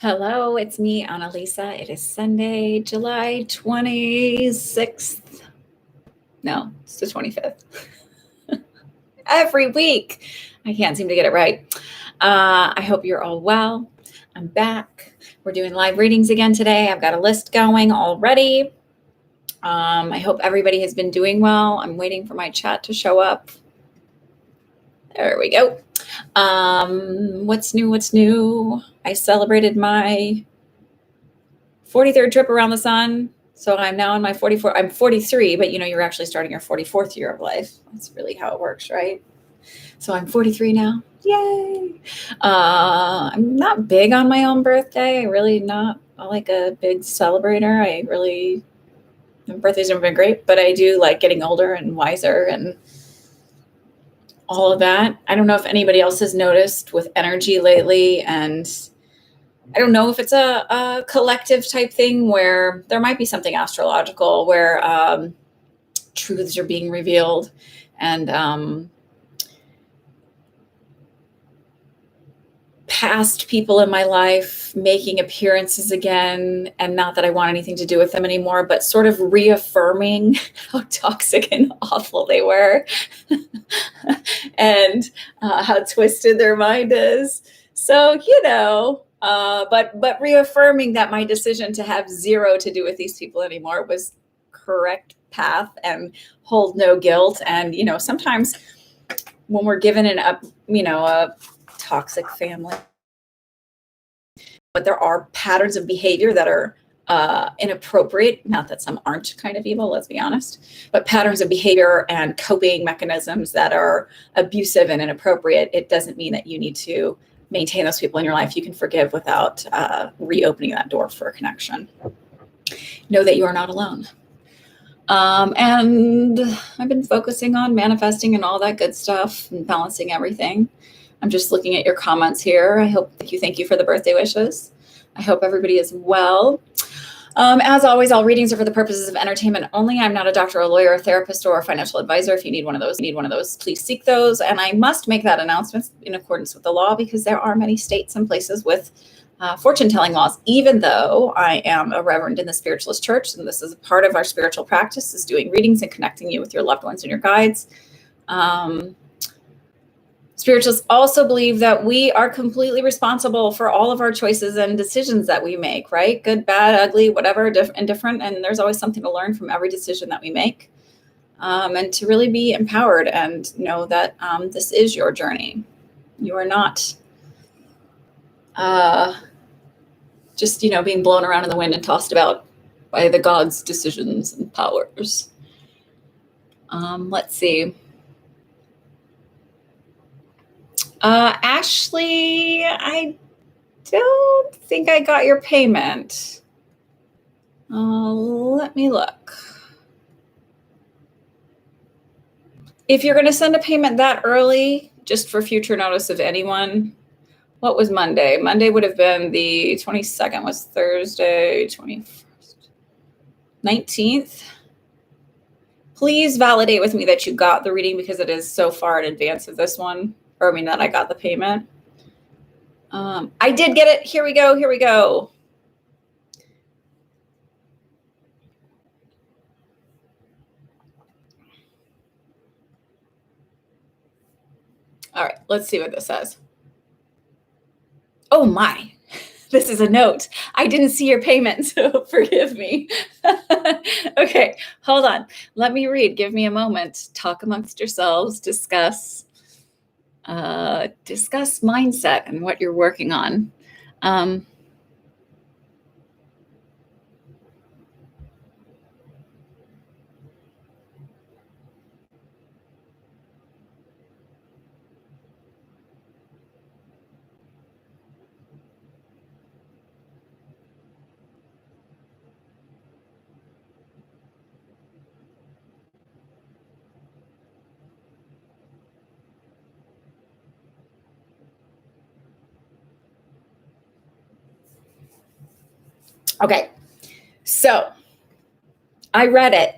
Hello, it's me, Annalisa. It is Sunday, July 26th. No, it's the 25th. Every week. I can't seem to get it right. I hope you're all well. I'm back. We're doing live readings again today. I've got a list going already. I hope everybody has been doing well. I'm waiting for my chat to show up. There we go. What's new? I celebrated my 43rd trip around the sun. So I'm now in my 44. I'm 43, but you're actually starting your 44th year of life. That's really how it works, right? So I'm 43 now. Yay. I'm not big on my own birthday. I really not like a big celebrator. My birthdays have been great, but I do like getting older and wiser and all of that. I don't know if anybody else has noticed with energy lately, and I don't know if it's a collective type thing where there might be something astrological where truths are being revealed and past people in my life making appearances again, and not that I want anything to do with them anymore, but sort of reaffirming how toxic and awful they were and how twisted their mind is. So, but reaffirming that my decision to have zero to do with these people anymore was correct path and hold no guilt. And, sometimes when we're given a toxic family, but there are patterns of behavior that are inappropriate, not that some aren't kind of evil, let's be honest, but patterns of behavior and coping mechanisms that are abusive and inappropriate. It doesn't mean that you need to maintain those people in your life. You can forgive without reopening that door for a connection. Know that you are not alone. And I've been focusing on manifesting and all that good stuff and balancing everything. I'm just looking at your comments here. Thank you for the birthday wishes. I hope everybody is well. As always, all readings are for the purposes of entertainment only. I'm not a doctor, a lawyer, a therapist, or a financial advisor. If you need one of those, please seek those. And I must make that announcement in accordance with the law, because there are many states and places with fortune-telling laws, even though I am a reverend in the Spiritualist Church, and this is a part of our spiritual practice, is doing readings and connecting you with your loved ones and your guides. Spiritualists also believe that we are completely responsible for all of our choices and decisions that we make, right? Good, bad, ugly, whatever, indifferent. And there's always something to learn from every decision that we make. And to really be empowered and know that this is your journey. You are not just, being blown around in the wind and tossed about by the gods' decisions and powers. Let's see. Ashley, I don't think I got your payment. Let me look. If you're going to send a payment that early, just for future notice of anyone, what was Monday? Monday would have been the 22nd, was Thursday, 21st, 19th. Please validate with me that you got the reading, because it is so far in advance of this one. That I got the payment. I did get it. Here we go. All right, let's see what this says. Oh my, this is a note. I didn't see your payment, so forgive me. Okay, hold on. Let me read. Give me a moment. Talk amongst yourselves. Discuss mindset and what you're working on. Okay, so I read it.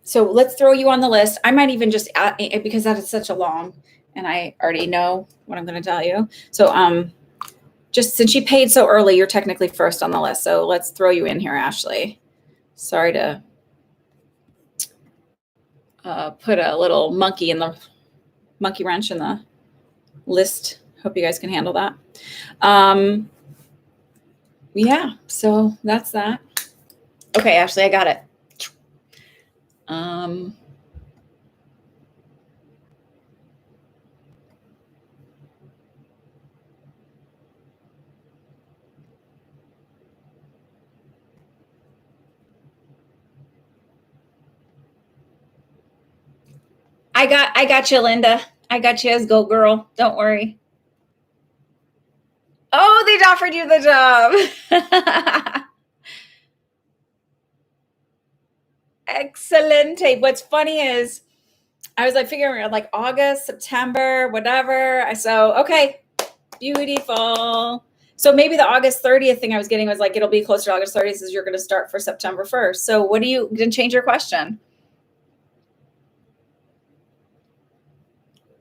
So let's throw you on the list. I might even just add, because that is such a long, and I already know what I'm going to tell you. So just since she paid so early, you're technically first on the list. So let's throw you in here, Ashley. Sorry to put a little monkey wrench in the list. Hope you guys can handle that. Yeah, so that's that. Okay, Ashley, I got it. I got you, Linda. I got you as Go Girl. Don't worry. Oh, they offered you the job. Excellent. What's funny is I was like figuring out like August, September, whatever. So, okay, beautiful. So maybe the August 30th thing I was getting was like, it'll be closer to August 30th as you're going to start for September 1st. So what do you, didn't change your question?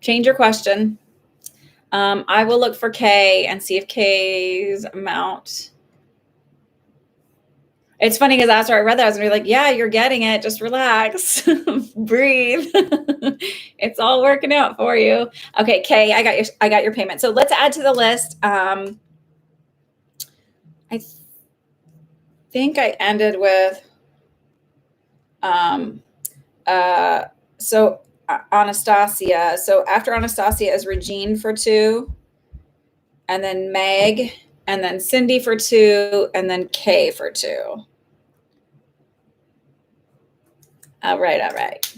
Change your question. I will look for K and see if K's amount. It's funny because after I read that, I was gonna be like, yeah, you're getting it. Just relax, breathe. It's all working out for you. Okay, Kay, I got your payment. So let's add to the list. I think I ended with so Anastasia. So after Anastasia is Regine for 2, and then Meg, and then Cindy for 2, and then Kay for 2. All right.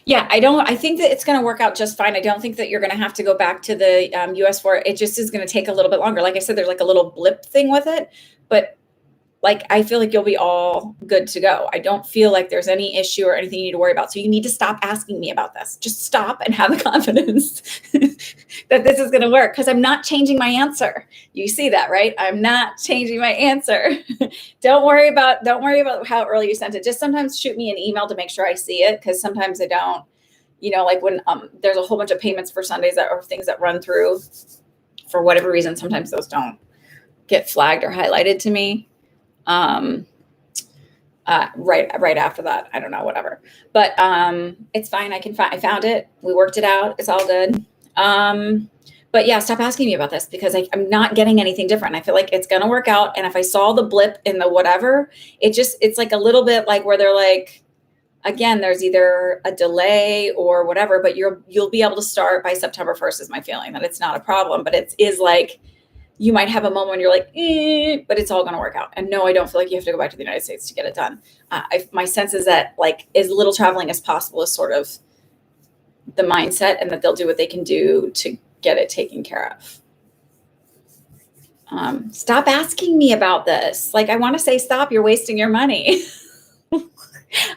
Yeah, I think that it's going to work out just fine. I don't think that you're going to have to go back to the US for it. It just is going to take a little bit longer. Like I said, there's like a little blip thing with it, but like, I feel like you'll be all good to go. I don't feel like there's any issue or anything you need to worry about. So you need to stop asking me about this. Just stop and have the confidence that this is going to work, because I'm not changing my answer. You see that, right? I'm not changing my answer. Don't worry about how early you sent it. Just sometimes shoot me an email to make sure I see it, because sometimes I don't. You know, like when there's a whole bunch of payments for Sundays that are things that run through for whatever reason. Sometimes those don't get flagged or highlighted to me. Right after that, I don't know, whatever, but, it's fine. I found it. We worked it out. It's all good. But yeah, stop asking me about this, because I'm not getting anything different. I feel like it's going to work out. And if I saw the blip in the whatever, it's like a little bit like where they're like, again, there's either a delay or whatever, but you'll be able to start by September 1st is my feeling. That it's not a problem, but it is like, you might have a moment when you're like, but it's all going to work out. And no, I don't feel like you have to go back to the United States to get it done. My sense is that like as little traveling as possible is sort of the mindset, and that they'll do what they can do to get it taken care of. Stop asking me about this. Like, I want to say, stop, you're wasting your money.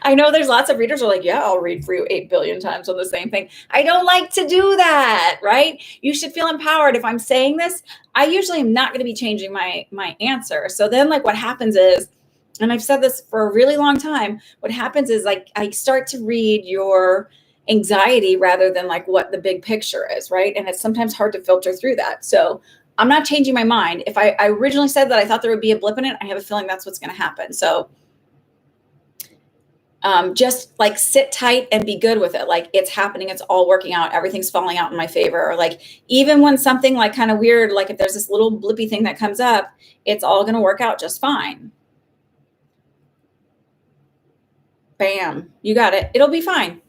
I know there's lots of readers who are like, yeah, I'll read for you 8 billion times on the same thing. I don't like to do that, right? You should feel empowered. If I'm saying this, I usually am not going to be changing my answer. So then like what happens is, and I've said this for a really long time, what happens is like I start to read your anxiety rather than like what the big picture is, right? And it's sometimes hard to filter through that. So I'm not changing my mind. If I originally said that I thought there would be a blip in it, I have a feeling that's what's going to happen. So just like sit tight and be good with it. Like it's happening. It's all working out. Everything's falling out in my favor. Or like, even when something like kind of weird, like if there's this little blippy thing that comes up, it's all going to work out just fine. Bam. You got it. It'll be fine.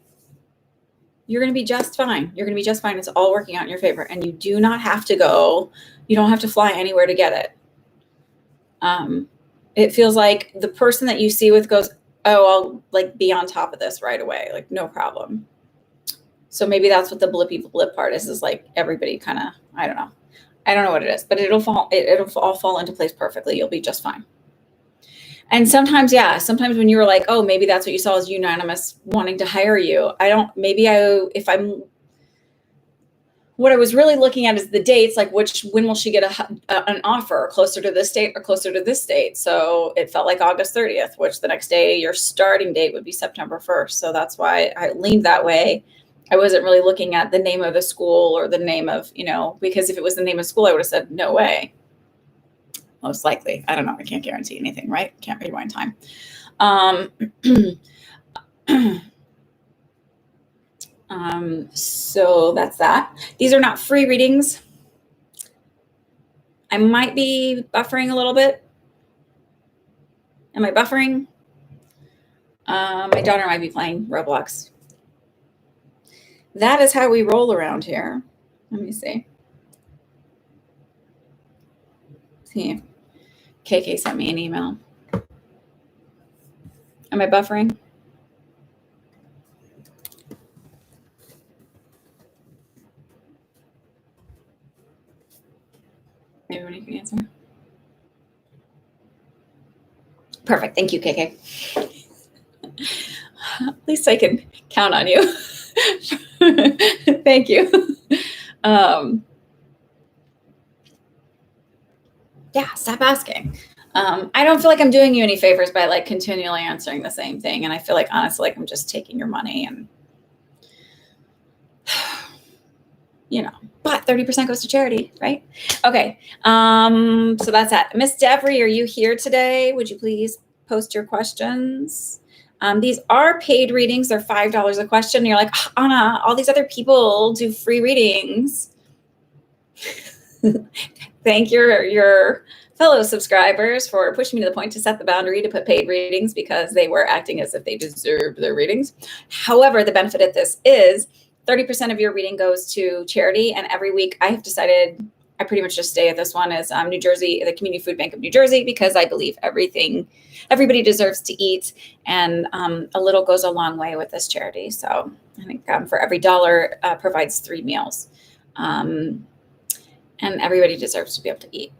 You're going to be just fine. You're going to be just fine. It's all working out in your favor. And you do not have to go. You don't have to fly anywhere to get it. It feels like the person that you see with goes, oh, I'll like be on top of this right away. Like no problem. So maybe that's what the blip part is like everybody kind of, I don't know what it is, but it'll all fall into place perfectly. You'll be just fine. And sometimes when you were like, oh, maybe that's what you saw as unanimous wanting to hire you. If I'm what I was really looking at is the dates, like when will she get an offer, closer to this date or closer to this date? So it felt like August 30th, which the next day your starting date would be September 1st. So that's why I leaned that way. I wasn't really looking at the name of the school or the name of, because if it was the name of school, I would have said, no way. Most likely. I don't know. I can't guarantee anything, right? Can't rewind time. So that's that. These are not free readings. I might be buffering a little bit. Am I buffering? My daughter might be playing Roblox. That is how we roll around here. Let me see. See, KK sent me an email. Am I buffering? Maybe when you can answer. Perfect. Thank you, KK. At least I can count on you. Thank you. Yeah, stop asking. I don't feel like I'm doing you any favors by like continually answering the same thing. And I feel like honestly, like I'm just taking your money and but 30% goes to charity, right? Okay. So that's that. Miss Devery, are you here today? Would you please post your questions? These are paid readings. They're $5 a question. And you're like, Anna, all these other people do free readings. Thank your fellow subscribers for pushing me to the point to set the boundary to put paid readings because they were acting as if they deserved their readings. However, the benefit of this is 30% of your reading goes to charity. And every week I have decided I pretty much just stay at this one as New Jersey, the Community Food Bank of New Jersey, because I believe everybody deserves to eat. And a little goes a long way with this charity. So I think for every dollar provides 3 meals. And everybody deserves to be able to eat.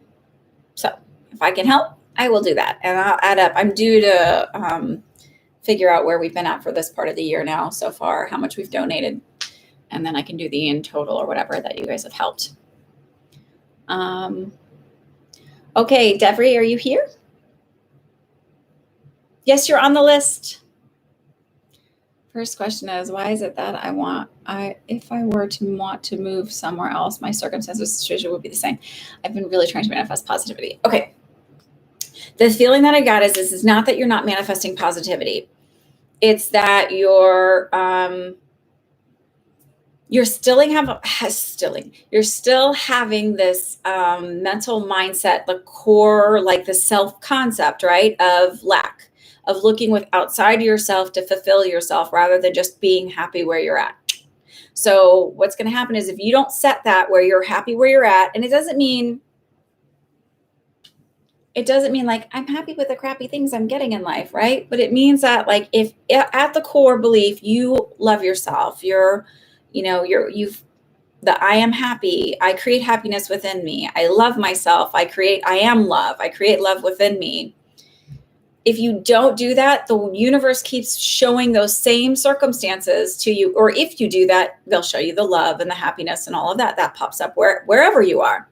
So if I can help, I will do that. And I'll add up. I'm due to figure out where we've been at for this part of the year now so far, how much we've donated. And then I can do the in total or whatever that you guys have helped. Okay, Devery, are you here? Yes, you're on the list. First question is, why is it that if I were to want to move somewhere else, my circumstances situation would be the same? I've been really trying to manifest positivity. Okay. The feeling that I got is this is not that you're not manifesting positivity. It's that you're still having this mental mindset, the core, like the self-concept, right, of lack, of looking with outside yourself to fulfill yourself rather than just being happy where you're at. So what's going to happen is if you don't set that where you're happy where you're at, and it doesn't mean like I'm happy with the crappy things I'm getting in life, right? But it means that like if at the core belief you love yourself, I am happy. I create happiness within me. I love myself. I am love. I create love within me. If you don't do that, the universe keeps showing those same circumstances to you. Or if you do that, they'll show you the love and the happiness and all of that. That pops up wherever you are.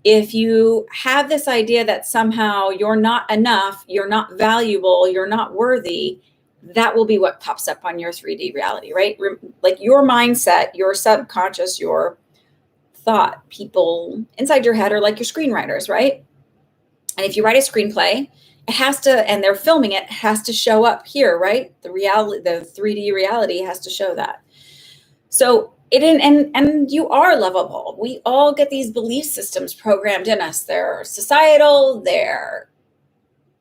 If you have this idea that somehow you're not enough, you're not valuable, you're not worthy, that will be what pops up on your 3D reality, right? Like your mindset, your subconscious, your thought, people inside your head are like your screenwriters, right? And if you write a screenplay, it has to, and they're filming it, has to show up here, right? The reality, the 3D reality has to show that. So and you are lovable. We all get these belief systems programmed in us. They're societal, they're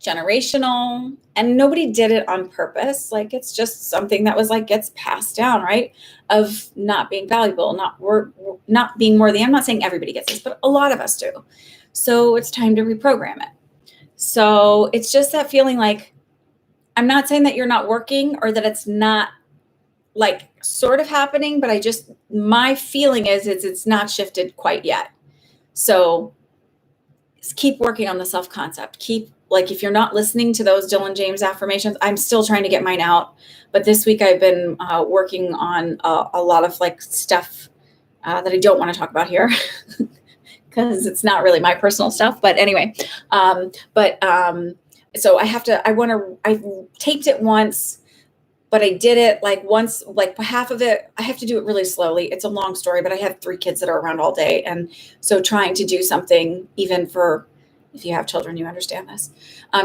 generational, and nobody did it on purpose. Like it's just something that was like gets passed down, right? Of not being valuable, not being worthy. I'm not saying everybody gets this, but a lot of us do. So it's time to reprogram it. So it's just that feeling like, I'm not saying that you're not working or that it's not like sort of happening, but my feeling is it's not shifted quite yet. So just keep working on the self-concept. If you're not listening to those Dylan James affirmations, I'm still trying to get mine out. But this week I've been working on a lot of like stuff that I don't want to talk about here because it's not really my personal stuff. But anyway, so I taped it once, but I did it like once, like half of it. I have to do it really slowly. It's a long story, but I have 3 kids that are around all day. And so trying to do something, even for, if you have children, you understand this,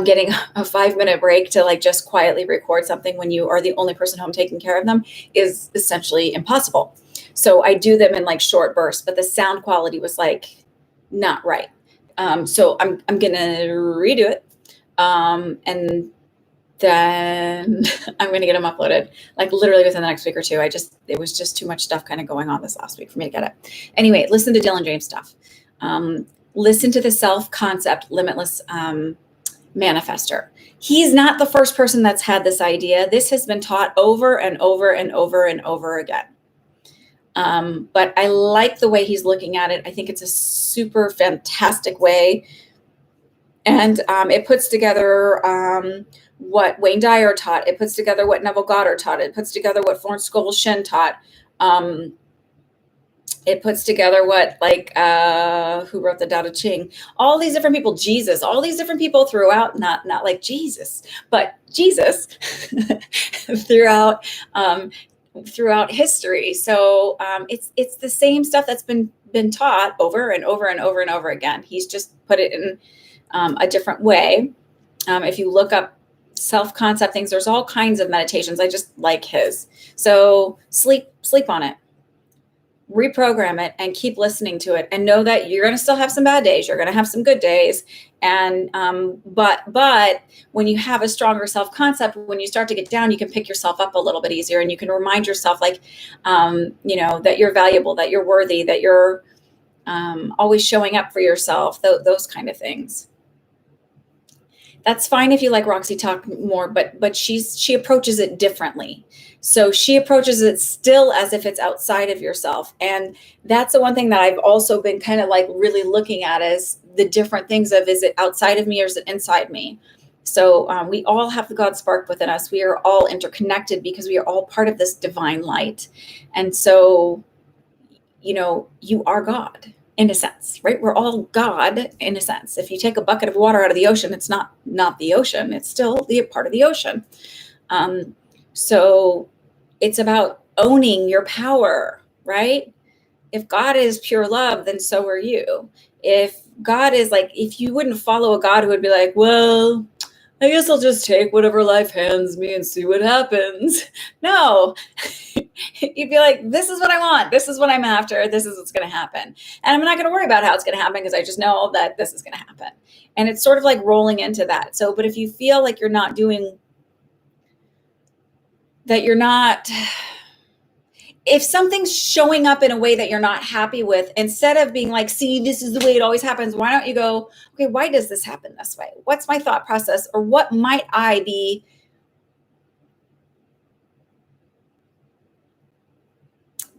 getting a 5-minute break to like just quietly record something when you are the only person home taking care of them is essentially impossible. So I do them in like short bursts, but the sound quality was like not right. So I'm going to redo it. And then I'm going to get them uploaded like literally within the next week or 2. It was just too much stuff kind of going on this last week for me to get it. Anyway, listen to Dylan James stuff. Listen to the self-concept Limitless Manifester. He's not the first person that's had this idea. This has been taught over and over and over and over again. But I like the way he's looking at it. I think it's a super fantastic way. And it puts together what Wayne Dyer taught. It puts together what Neville Goddard taught. It puts together what Florence Scovel Shinn taught. It puts together what, like, who wrote the Tao Te Ching? All these different people, Jesus, all these different people throughout, not like Jesus, but Jesus throughout history. So it's the same stuff that's been taught over and over and over and over again. He's just put it in a different way. If you look up self-concept things, there's all kinds of meditations. I just like his. So sleep on it. Reprogram it and keep listening to it, and know that you're going to still have some bad days. You're going to have some good days. And, but when you have a stronger self-concept, when you start to get down, you can pick yourself up a little bit easier, and you can remind yourself like, that you're valuable, that you're worthy, that you're always showing up for yourself, those kind of things. That's fine if you like Roxy Talk more, but she approaches it differently. So she approaches it still as if it's outside of yourself. And that's the one thing that I've also been kind of like really looking at is the different things of, is it outside of me or is it inside me? So we all have the God spark within us. We are all interconnected because we are all part of this divine light. And so, you are God in a sense, right? We're all God in a sense. If you take a bucket of water out of the ocean, it's not the ocean. It's still the part of the ocean. So it's about owning your power, right? If God is pure love, then so are you. If God is like, if you wouldn't follow a God who would be like, well, I guess I'll just take whatever life hands me and see what happens. No, you'd be like, this is what I want. This is what I'm after. This is what's going to happen. And I'm not going to worry about how it's going to happen because I just know that this is going to happen. And it's sort of like rolling into that. So, but if you feel like you're not doing that, if something's showing up in a way that you're not happy with, instead of being like, see, this is the way it always happens, why don't you go, okay, why does this happen this way? What's my thought process? Or what might I be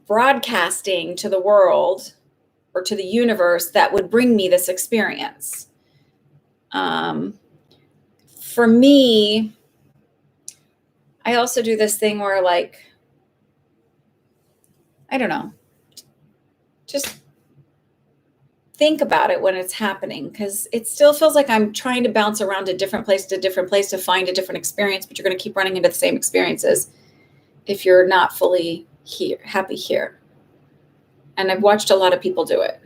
broadcasting to the world or to the universe that would bring me this experience? For me, I also do this thing where, like, I don't know, just think about it when it's happening, because it still feels like I'm trying to bounce around to different place to find a different experience, but you're going to keep running into the same experiences if you're not fully happy here. And I've watched a lot of people do it.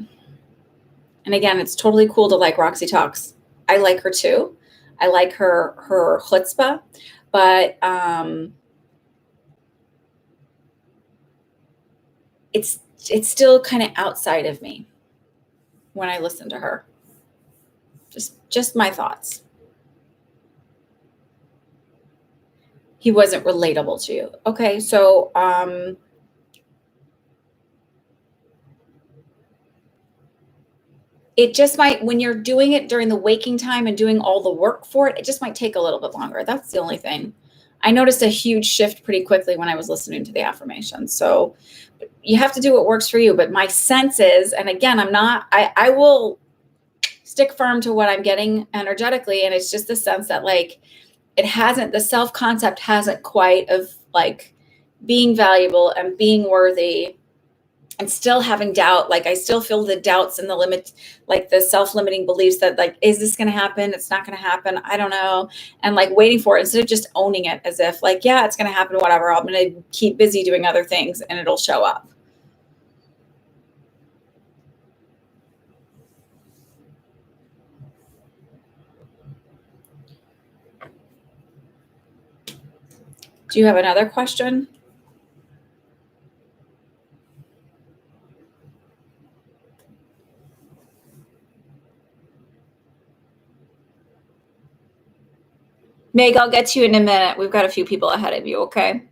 And again, it's totally cool to like Roxy Talks. I like her too. I like her chutzpah, but it's still kind of outside of me when I listen to her. Just my thoughts. He wasn't relatable to you. Okay, so it just might, when you're doing it during the waking time and doing all the work for it, it just might take a little bit longer. That's the only thing. I noticed a huge shift pretty quickly when I was listening to the affirmations. So you have to do what works for you. But my sense is, and again, I will stick firm to what I'm getting energetically. And it's just the sense that like, the self-concept hasn't quite of like being valuable and being worthy and still having doubt. Like I still feel the doubts and the limit, like the self-limiting beliefs that like, is this going to happen? It's not going to happen. I don't know. And like waiting for it instead of just owning it as if like, yeah, it's going to happen, whatever. I'm going to keep busy doing other things and it'll show up. Do you have another question? Meg, I'll get to you in a minute. We've got a few people ahead of you, okay?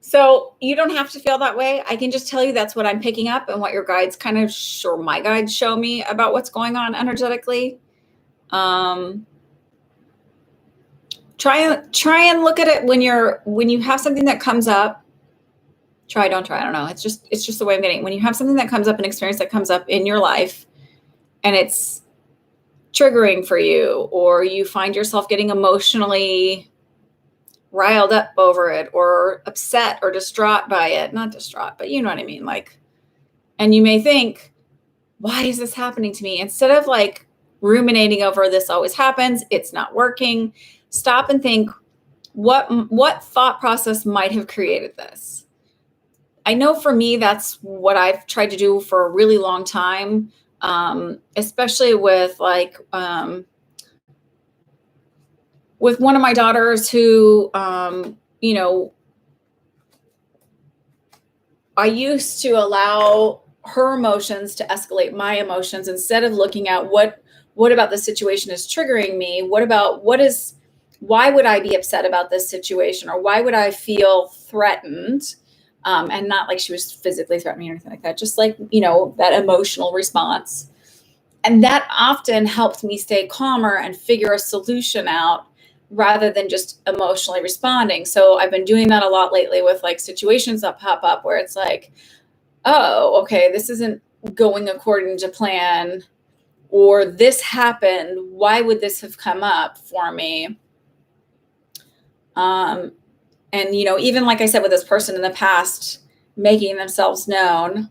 So you don't have to feel that way. I can just tell you that's what I'm picking up and what your guides kind of my guides show me about what's going on energetically. Try and look at it when you have something that comes up. Don't try. I don't know. It's just the way I'm getting. When you have something that comes up, an experience that comes up in your life, and it's triggering for you, or you find yourself getting emotionally riled up over it, or upset or distraught by it. Not distraught, but you know what I mean. Like, and you may think, why is this happening to me? Instead of like ruminating over this always happens, it's not working, stop and think, what thought process might have created this? I know for me, that's what I've tried to do for a really long time, especially with with one of my daughters who, you know, I used to allow her emotions to escalate my emotions instead of looking at what about the situation is triggering me? Why would I be upset about this situation? Or why would I feel threatened? And not like she was physically threatening or anything like that, just like, you know, that emotional response. And that often helped me stay calmer and figure a solution out rather than just emotionally responding. So I've been doing that a lot lately with like situations that pop up where it's like, oh, okay, this isn't going according to plan, or this happened. Why would this have come up for me? And, you know, even like I said, with this person in the past, making themselves known,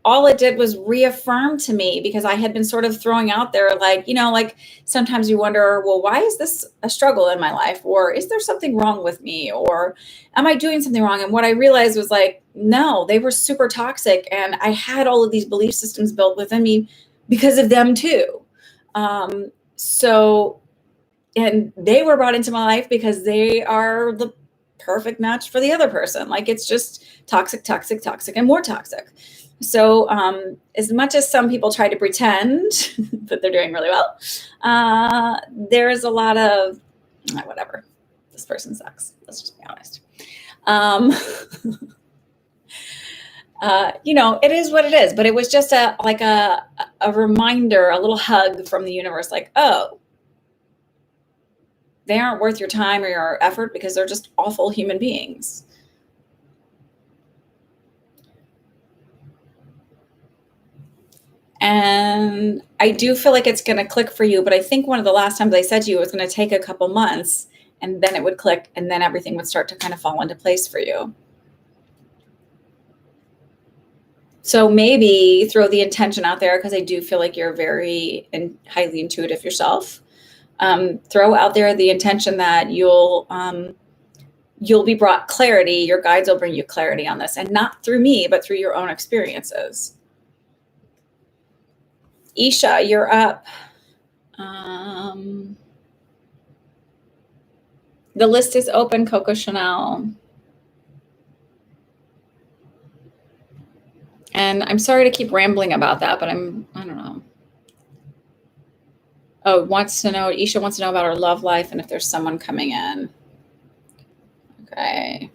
all it did was reaffirm to me, because I had been sort of throwing out there, like, you know, like sometimes you wonder, well, why is this a struggle in my life? Or is there something wrong with me? Or am I doing something wrong? And what I realized was like, no, they were super toxic. And I had all of these belief systems built within me because of them too. So, and they were brought into my life because they are the perfect match for the other person. Like it's just toxic, toxic, toxic, and more toxic. So as much as some people try to pretend that they're doing really well, there is a lot of whatever. This person sucks. Let's just be honest. You know, it is what it is. But it was just a reminder, a little hug from the universe, like, oh, they aren't worth your time or your effort because they're just awful human beings. And I do feel like it's going to click for you, but I think one of the last times I said to you, it was going to take a couple months and then it would click and then everything would start to kind of fall into place for you. So maybe throw the intention out there, because I do feel like you're very and highly intuitive yourself. Throw out there the intention that you'll be brought clarity. Your guides will bring you clarity on this, and not through me, but through your own experiences. Isha, you're up. The list is open, Coco Chanel. And I'm sorry to keep rambling about that, but I don't know. Oh, Isha wants to know about her love life and if there's someone coming in. Okay.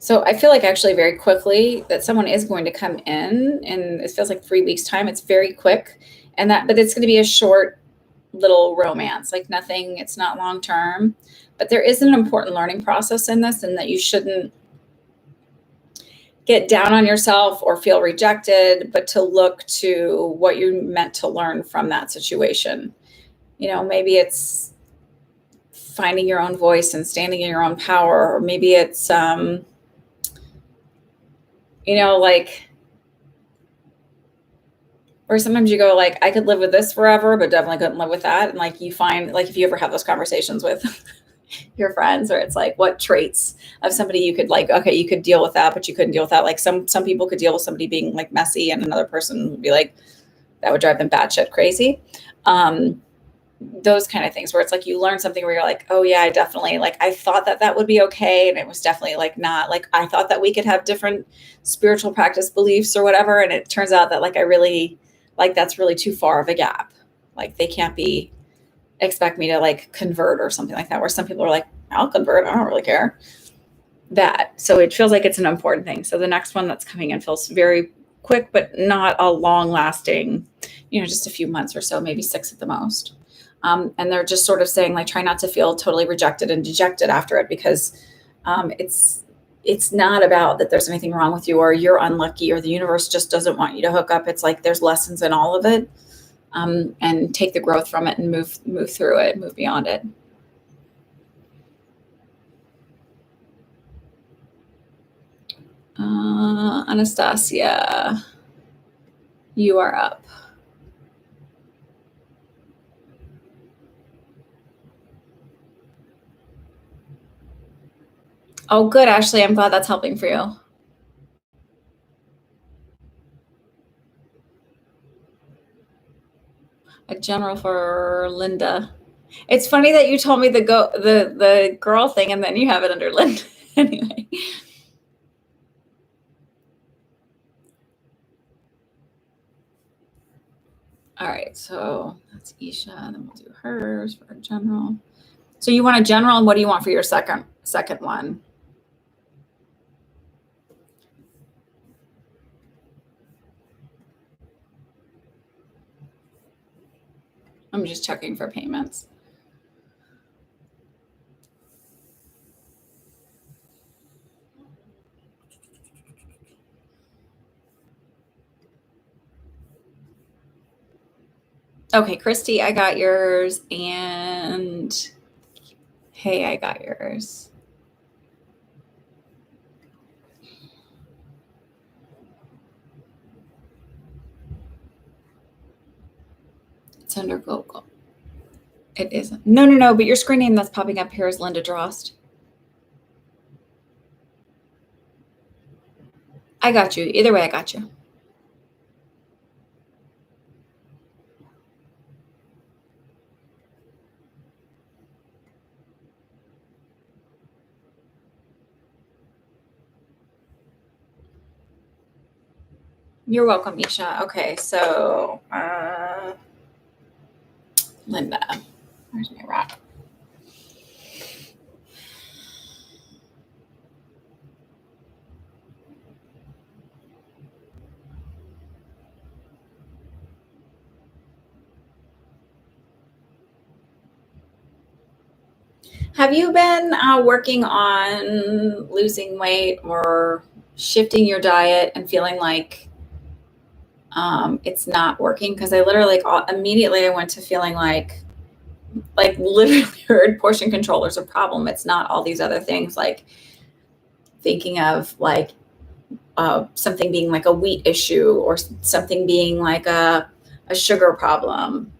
So I feel like actually very quickly that someone is going to come in, and it feels like 3 weeks time. It's very quick, but it's going to be a short little romance, like nothing, it's not long term, but there is an important learning process in this, and that you shouldn't get down on yourself or feel rejected, but to look to what you're meant to learn from that situation. Maybe it's finding your own voice and standing in your own power, or maybe it's, like, or sometimes you go like, I could live with this forever, but definitely couldn't live with that. And like, you find, like, if you ever have those conversations with your friends, or it's like, what traits of somebody you could, like, okay, you could deal with that, but you couldn't deal with that. Like some people could deal with somebody being like messy, and another person would be like, that would drive them batshit crazy. Those kind of things where it's like, you learn something where you're like, oh yeah, I definitely, like, I thought that would be okay. And it was definitely like, not like, I thought that we could have different spiritual practice beliefs or whatever. And it turns out that, like, I really, like, that's really too far of a gap. Like, they can't expect me to like convert or something like that, where some people are like, I'll convert, I don't really care. So it feels like it's an important thing. So the next one that's coming in feels very quick, but not a long lasting, just a few months or so, maybe 6 at the most. And they're just sort of saying, like, try not to feel totally rejected and dejected after it, because it's not about that there's anything wrong with you, or you're unlucky, or the universe just doesn't want you to hook up. It's like, there's lessons in all of it, and take the growth from it and move through it, move beyond it. Anastasia, you are up. Oh, good, Ashley. I'm glad that's helping for you. A general for Linda. It's funny that you told me the girl thing, and then you have it under Linda. Anyway. All right, so that's Isha, and then we'll do hers for a general. So you want a general, and what do you want for your second one? I'm just checking for payments. Okay, Christy, I got yours, and hey, I got yours. It's under Google. It isn't. No, but your screen name that's popping up here is Linda Drost. I got you. Either way, I got you. You're welcome, Isha. Okay, so Linda, where's my rock? Have you been working on losing weight or shifting your diet and feeling like it's not working? Because I literally, immediately I went to feeling like literally heard portion control is a problem. It's not all these other things, like thinking of like something being like a wheat issue, or something being like a sugar problem.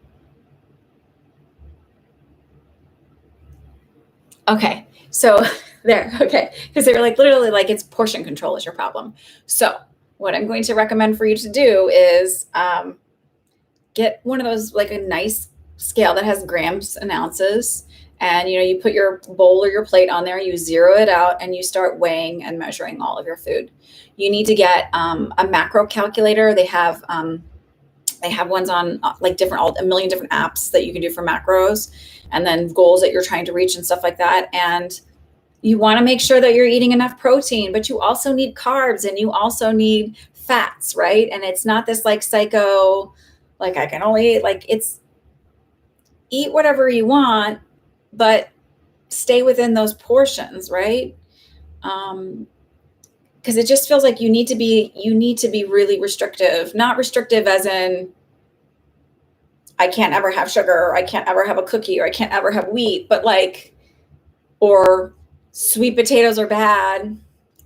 Okay, so there, okay, because they were like, literally, like, it's portion control is your problem. So what I'm going to recommend for you to do is get one of those, like a nice scale that has grams and ounces, and you put your bowl or your plate on there, you zero it out, and you start weighing and measuring all of your food. You need to get a macro calculator. They have ones on like a million different apps that you can do for macros, and then goals that you're trying to reach and stuff like that. And You want to make sure that you're eating enough protein, but you also need carbs and you also need fats, right? And it's not this like psycho, like I can only eat, like it's eat whatever you want, but stay within those portions, right? Because it just feels like you need to be really restrictive, not restrictive as in I can't ever have sugar, or I can't ever have a cookie, or I can't ever have wheat, but like, or sweet potatoes are bad,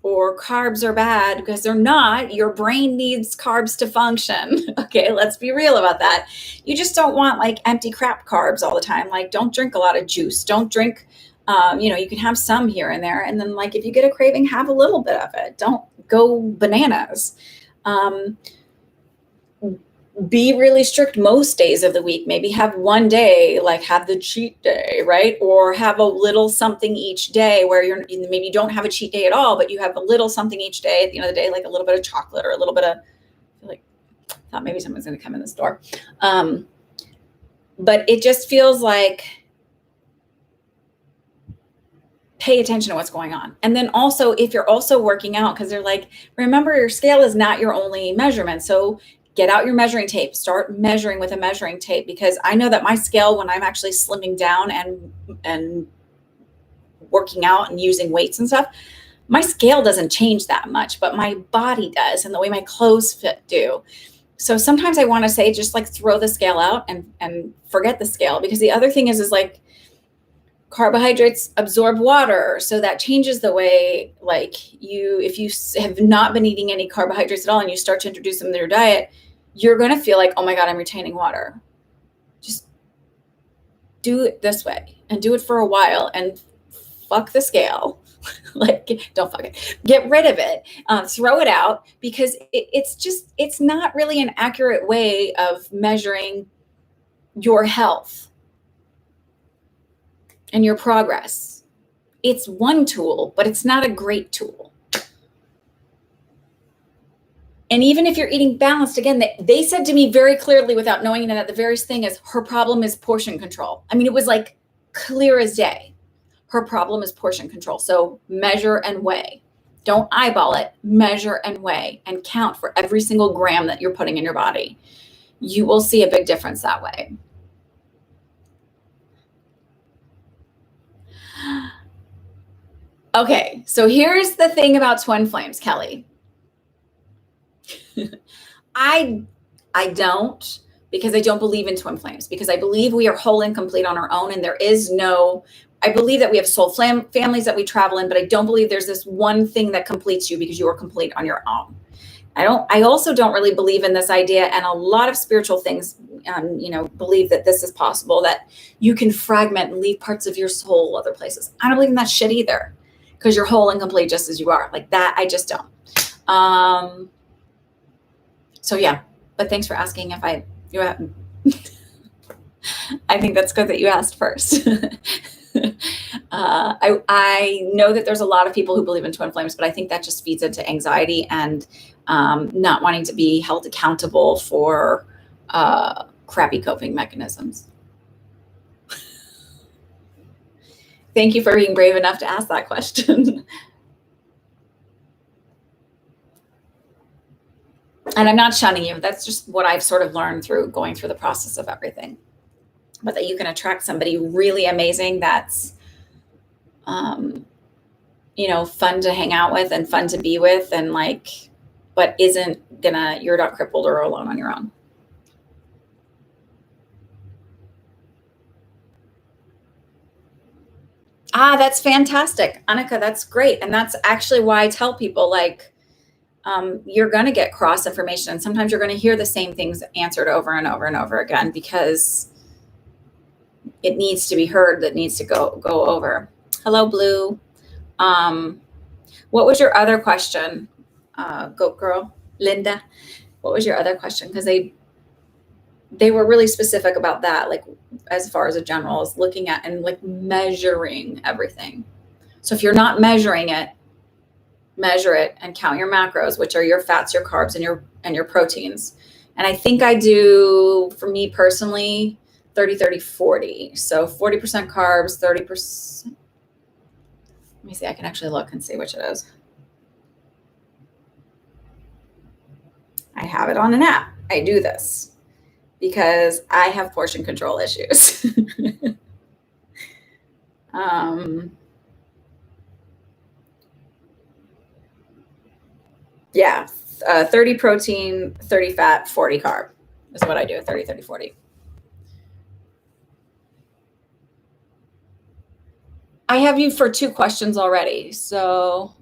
or carbs are bad, because they're not. Your brain needs carbs to function. Okay, let's be real about that. You just don't want like empty crap carbs all the time. Like, don't drink a lot of juice. Don't drink, you can have some here and there. And then like, if you get a craving, have a little bit of it. Don't go bananas. Be really strict most days of the week. Maybe have one day, like have the cheat day, right? Or have a little something each day where maybe you don't have a cheat day at all, but you have a little something each day at the end of the day, like a little bit of chocolate or a little bit of, like, I thought maybe someone's going to come in this door. But it just feels like pay attention to what's going on. And then also, if you're also working out, because they're like, remember, your scale is not your only measurement. So get out your measuring tape, start measuring with a measuring tape, because I know that my scale, when I'm actually slimming down and working out and using weights and stuff, my scale doesn't change that much, but my body does, and the way my clothes fit do. So sometimes I want to say, just like throw the scale out and forget the scale, because the other thing is like carbohydrates absorb water. So that changes the way, like if you have not been eating any carbohydrates at all and you start to introduce them in your diet, you're going to feel like, oh my God, I'm retaining water. Just do it this way and do it for a while and fuck the scale. Like, don't fuck it. Get rid of it. Throw it out, because it's not really an accurate way of measuring your health and your progress. It's one tool, but it's not a great tool. And even if you're eating balanced, again, they said to me very clearly, without knowing that the very thing is, her problem is portion control. I mean, it was like clear as day. Her problem is portion control. So measure and weigh. Don't eyeball it. Measure and weigh and count for every single gram that you're putting in your body. You will see a big difference that way. Okay, so here's the thing about twin flames, Kelly. I don't, because I don't believe in twin flames, because I believe we are whole and complete on our own, and I believe that we have soul families that we travel in, but I don't believe there's this one thing that completes you, because you are complete on your own. I also don't really believe in this idea, and a lot of spiritual things, believe that this is possible, that you can fragment and leave parts of your soul other places. I don't believe in that shit either, because you're whole and complete just as you are. Like that, I just don't. So yeah, but thanks for asking if I think that's good that you asked first. I know that there's a lot of people who believe in twin flames, but I think that just feeds into anxiety and not wanting to be held accountable for crappy coping mechanisms. Thank you for being brave enough to ask that question. And I'm not shunning you. That's just what I've sort of learned through going through the process of everything. But that you can attract somebody really amazing that's, fun to hang out with and fun to be with, and but you're not crippled or alone on your own. That's fantastic. Annika, that's great. And that's actually why I tell people, you're going to get cross information. And sometimes you're going to hear the same things answered over and over and over again, because it needs to be heard, that needs to go over. Hello, Blue. What was your other question? Goat girl, Linda. What was your other question? Because they were really specific about that, as far as a general is looking at and measuring everything. So if you're not measuring it, measure it and count your macros, which are your fats, your carbs, and your proteins. And I think I do, for me personally, 30, 30, 40. So 40% carbs, 30%. Let me see. I can actually look and see which it is. I have it on an app. I do this because I have portion control issues. Yeah, 30 protein, 30 fat, 40 carb is what I do. 30, 30, 40. I have you for 2 questions already. So,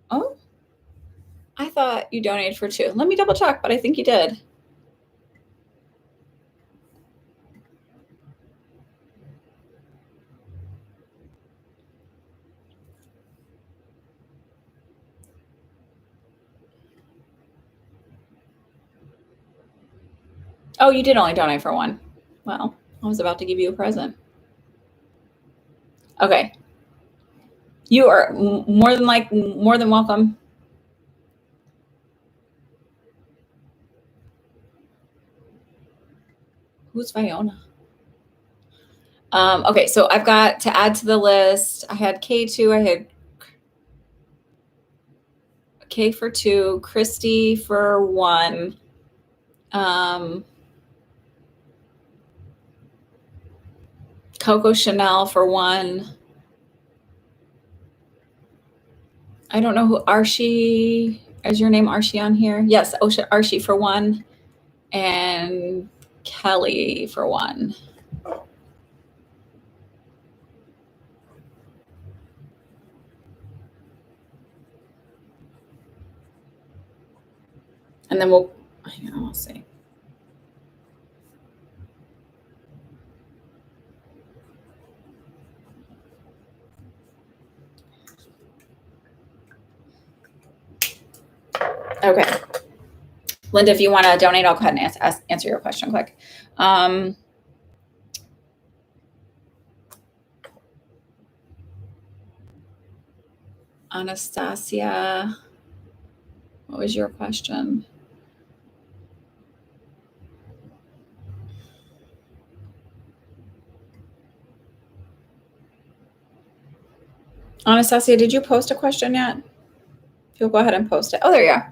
oh, I thought you donated for 2. Let me double check, but I think you did. Oh, you did only donate for 1. Well, I was about to give you a present. Okay. You are more than welcome. Who's Fiona? Okay, so I've got to add to the list. I had K2, I had K for 2, Christy for 1. Coco Chanel for 1. I don't know who Archie, is your name Archie on here? Yes, Archie for 1. And Kelly for 1. And then we'll see. Okay. Linda, if you want to donate, I'll go ahead and answer your question quick. Anastasia, what was your question? Anastasia, did you post a question yet? You'll go ahead and post it. Oh, there you are.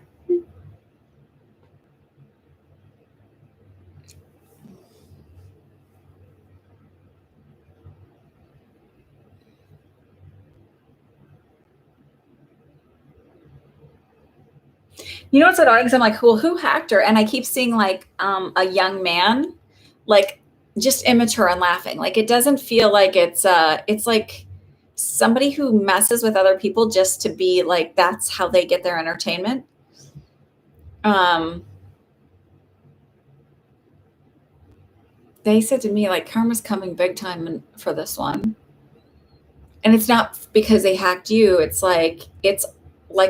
You know what's annoying? Because I'm like, well, who hacked her? And I keep seeing like a young man, like just immature and laughing. Like it doesn't feel like it's like somebody who messes with other people just to be like that's how they get their entertainment. They said to me like karma's coming big time for this one. And it's not because they hacked you. It's like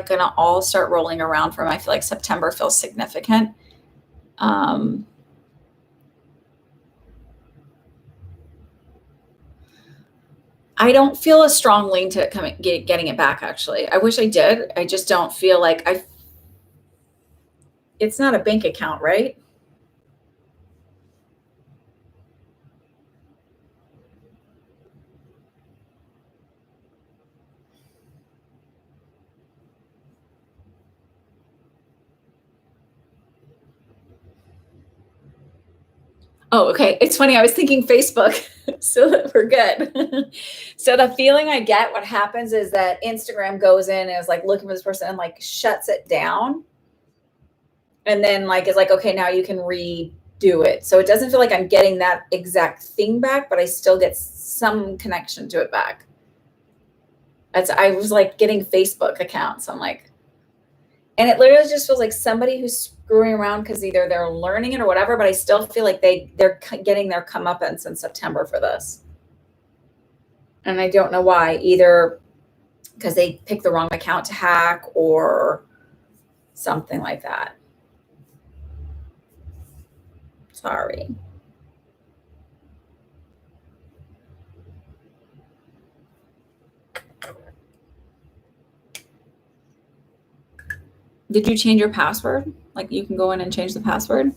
gonna all start rolling around from I feel like September feels significant. I don't feel a strong lean to getting it back. Actually, I wish I did. I just don't feel like it's not a bank account, right? Oh, okay. It's funny. I was thinking Facebook, so that we're good. So the feeling I get, what happens is that Instagram goes in and is like looking for this person and like shuts it down. And then like is like, okay, now you can redo it. So it doesn't feel like I'm getting that exact thing back, but I still get some connection to it back. I was like getting Facebook accounts. I'm like, and it literally just feels like somebody who's screwing around because either they're learning it or whatever, but I still feel like they're getting their comeuppance in September for this. And I don't know why, either because they picked the wrong account to hack or something like that. Sorry. Did you change your password? Like you can go in and change the password?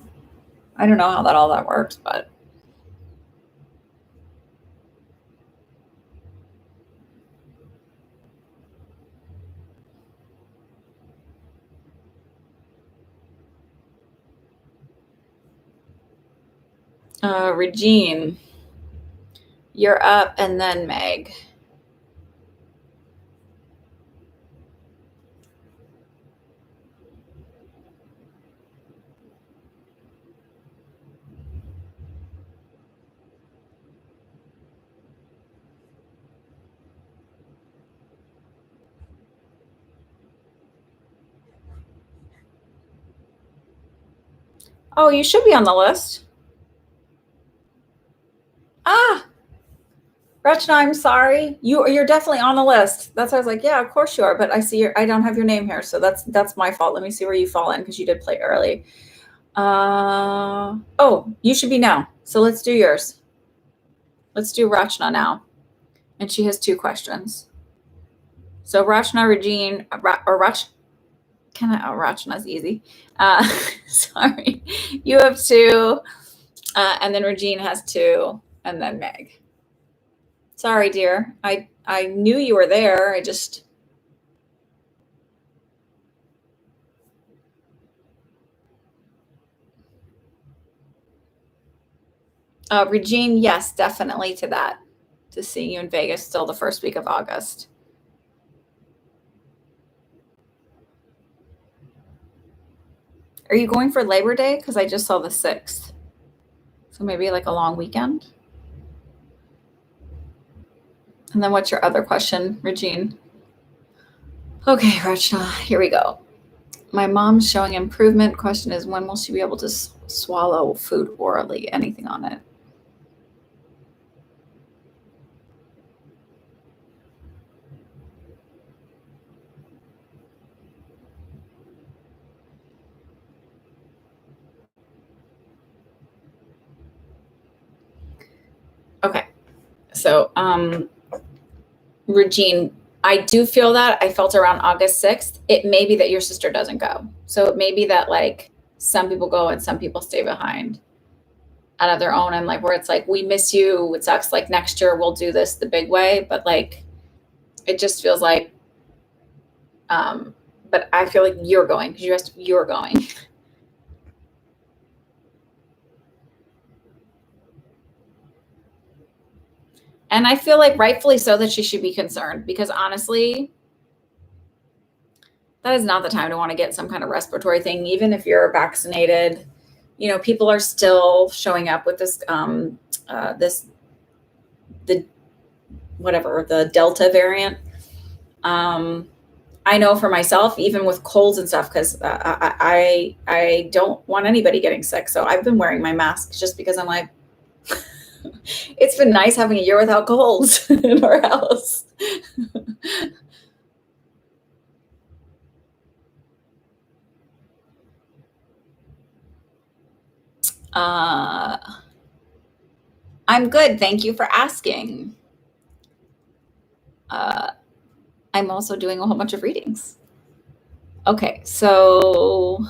I don't know how all that works, but Regine, you're up, and then Meg. Oh, you should be on the list. Ah, Rachna, I'm sorry. You're definitely on the list. That's why I was like, yeah, of course you are. But I see I don't have your name here, so that's my fault. Let me see where you fall in because you did play early. Oh, you should be now. So let's do yours. Let's do Rachna now, and she has 2 questions. So Rachna, Regine, or Rach. Rachna's easy. Sorry, you have 2, and then Regine has 2, and then Meg. Sorry, dear. I knew you were there. I just. Regine, yes, definitely to that. To seeing you in Vegas still the first week of August. Are you going for Labor Day? Because I just saw the 6th. So maybe like a long weekend. And then what's your other question, Regine? Okay, Rachna, here we go. My mom's showing improvement. Question is, when will she be able to swallow food orally? Anything on it? Okay. So, Regine, I do feel that. I felt around August 6th. It may be that your sister doesn't go. So it may be that like some people go and some people stay behind out of their own, and like where it's like, we miss you. It sucks. Like next year we'll do this the big way. But like it just feels like but I feel like you're going because you're going. And I feel like rightfully so that she should be concerned because honestly, that is not the time to want to get some kind of respiratory thing, even if you're vaccinated. You know, people are still showing up with this, the whatever, the Delta variant. I know for myself, even with colds and stuff, because I don't want anybody getting sick. So I've been wearing my mask just because I'm like, it's been nice having a year without colds in our house. I'm good. Thank you for asking. I'm also doing a whole bunch of readings. Okay, so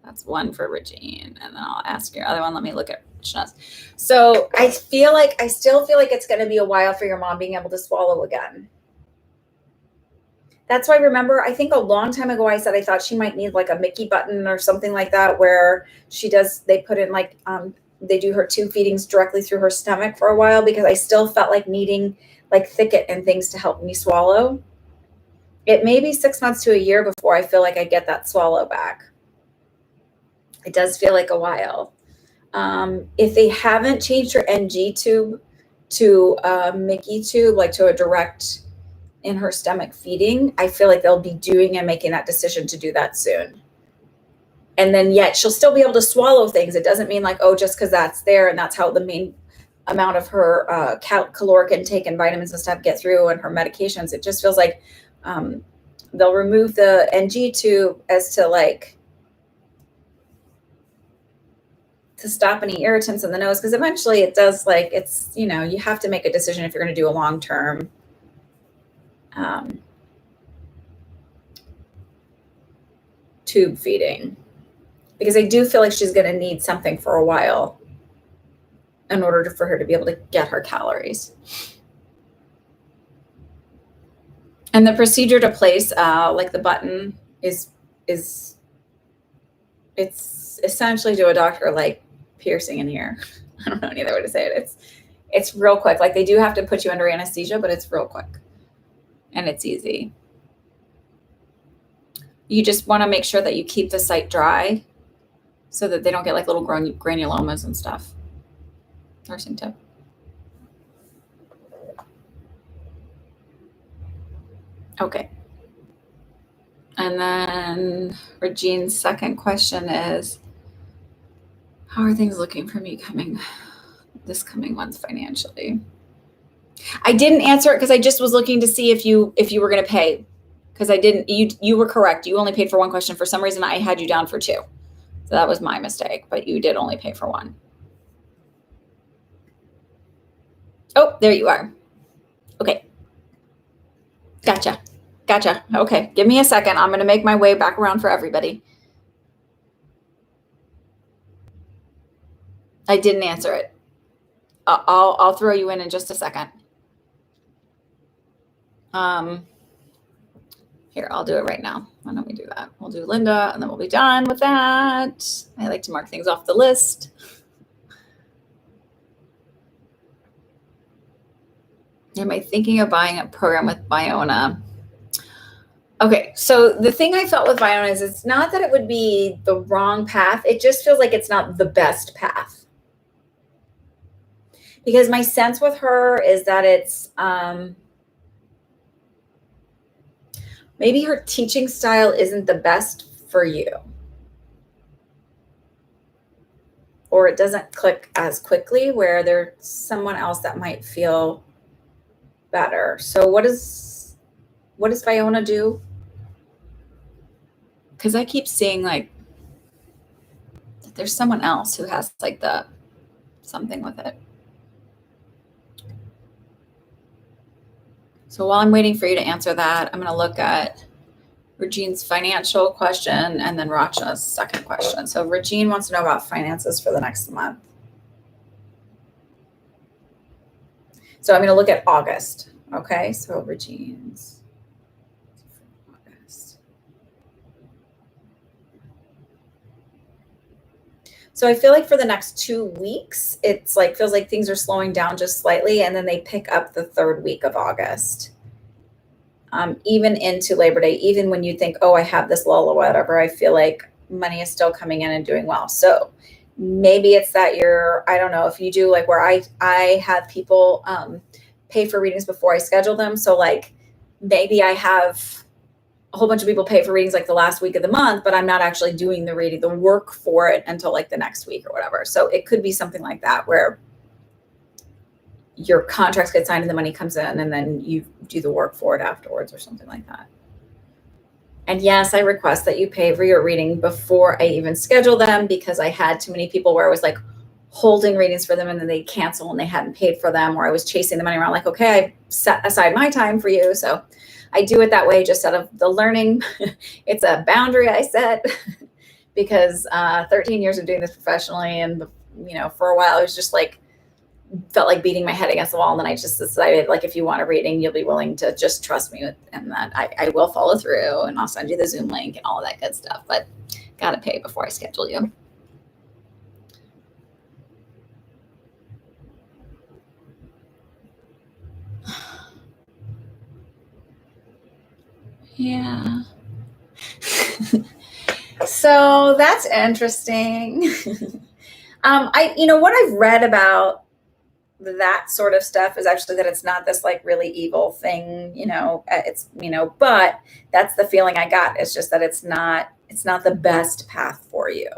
that's one for Regine, and then I'll ask your other one. Let me look at Shana's. So I still feel like it's going to be a while for your mom being able to swallow again. That's why, remember, I think a long time ago I said I thought she might need like a Mickey button or something like that, where they put in like, they do her 2 feedings directly through her stomach for a while, because I still felt like needing like Thicket and things to help me swallow. It may be 6 months to a year before I feel like I get that swallow back. It does feel like a while. If they haven't changed her NG tube to a Mickey tube, like to a direct in her stomach feeding, I feel like they'll be doing and making that decision to do that soon. And then yet she'll still be able to swallow things. It doesn't mean like, oh, just because that's there and that's how the main amount of her caloric intake and vitamins and stuff get through, and her medications. It just feels like they'll remove the NG tube as to like to stop any irritants in the nose, because eventually it does, like, it's, you know, you have to make a decision if you're going to do a long-term tube feeding, because I do feel like she's going to need something for a while in order for her to be able to get her calories. And the procedure to place like the button is it's essentially to a doctor like piercing in here. I don't know any other way to say it. It's real quick. Like, they do have to put you under anesthesia, but it's real quick and it's easy. You just want to make sure that you keep the site dry so that they don't get like little granulomas and stuff. Nursing tip. Okay. And then Regine's second question is, how are things looking for me this coming month financially? I didn't answer it because I just was looking to see if you were going to pay, because I didn't. You were correct. You only paid for one question. For some reason, I had you down for two. So that was my mistake, but you did only pay for one. Oh, there you are. Okay. Gotcha. Okay. Give me a second. I'm going to make my way back around for everybody. I didn't answer it. I'll throw you in just a second. Here, I'll do it right now. Why don't we do that? We'll do Linda, and then we'll be done with that. I like to mark things off the list. Am I thinking of buying a program with Biona? Okay, so the thing I felt with Biona is it's not that it would be the wrong path. It just feels like it's not the best path. Because my sense with her is that it's maybe her teaching style isn't the best for you. Or it doesn't click as quickly, where there's someone else that might feel better. So what does Biona do? Because I keep seeing like there's someone else who has like the something with it. So while I'm waiting for you to answer that, I'm going to look at Regine's financial question and then Rachna's second question. So Regine wants to know about finances for the next month. So I'm going to look at August. Okay, so Regine's August. So I feel like for the next 2 weeks, it's like feels like things are slowing down just slightly, and then they pick up the third week of August. Even into Labor Day, even when you think, oh, I have this lull or whatever, I feel like money is still coming in and doing well. So maybe it's that I don't know if you do like where I have people pay for readings before I schedule them. So like maybe I have a whole bunch of people pay for readings like the last week of the month, but I'm not actually doing the work for it until like the next week or whatever. So it could be something like that where your contracts get signed and the money comes in and then you do the work for it afterwards or something like that. And yes, I request that you pay for your reading before I even schedule them, because I had too many people where I was like holding readings for them and then they cancel and they hadn't paid for them, or I was chasing the money around like, okay, I set aside my time for you. So I do it that way just out of the learning. It's a boundary I set because 13 years of doing this professionally, and for a while it was just like felt like beating my head against the wall. And then I just decided, like, if you want a reading, you'll be willing to just trust me and that I will follow through, and I'll send you the Zoom link and all of that good stuff, but got to pay before I schedule you. Yeah. So that's interesting. What I've read about that sort of stuff is actually that it's not this like really evil thing, but that's the feeling I got. It's just that it's not the best path for you.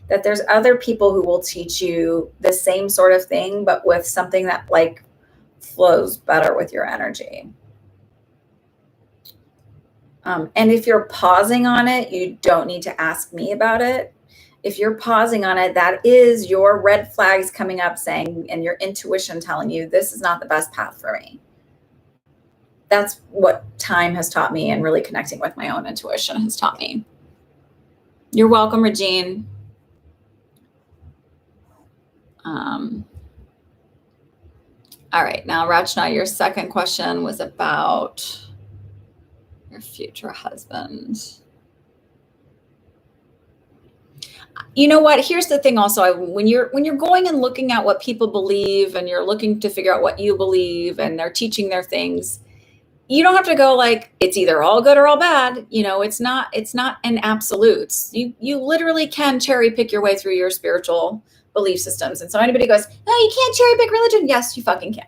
That there's other people who will teach you the same sort of thing, but with something that like flows better with your energy. And if you're pausing on it, you don't need to ask me about it. If you're pausing on it, that is your red flags coming up saying, and your intuition telling you, this is not the best path for me. That's what time has taught me, and really connecting with my own intuition has taught me. You're welcome, Regine. All right, now Rachna, your second question was about your future husband. You know what? Here's the thing also, when you're going and looking at what people believe and you're looking to figure out what you believe and they're teaching their things, you don't have to go like it's either all good or all bad. It's not an absolutes. You literally can cherry pick your way through your spiritual belief systems. And so anybody goes, no, you can't cherry pick religion. Yes, you fucking can.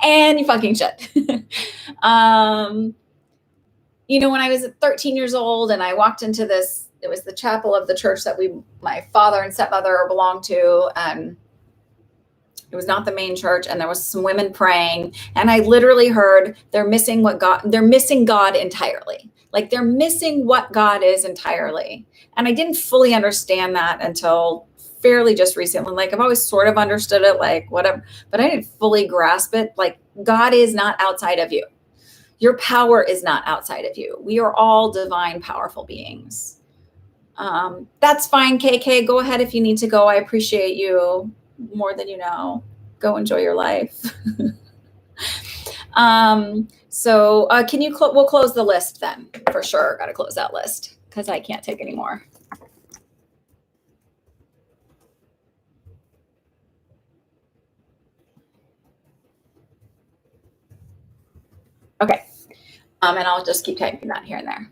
And you fucking should. When I was 13 years old and I walked into this, it was the chapel of the church that my father and stepmother belonged to. And it was not the main church. And there was some women praying. And I literally heard they're missing God entirely. Like they're missing what God is entirely. And I didn't fully understand that until fairly just recently. Like I've always sort of understood it, like whatever, but I didn't fully grasp it. Like God is not outside of you. Your power is not outside of you. We are all divine, powerful beings. That's fine, KK. Go ahead if you need to go. I appreciate you more than you know. Go enjoy your life. So we'll close the list then for sure. Got to close that list because I can't take any more. Okay. And I'll just keep typing that here and there.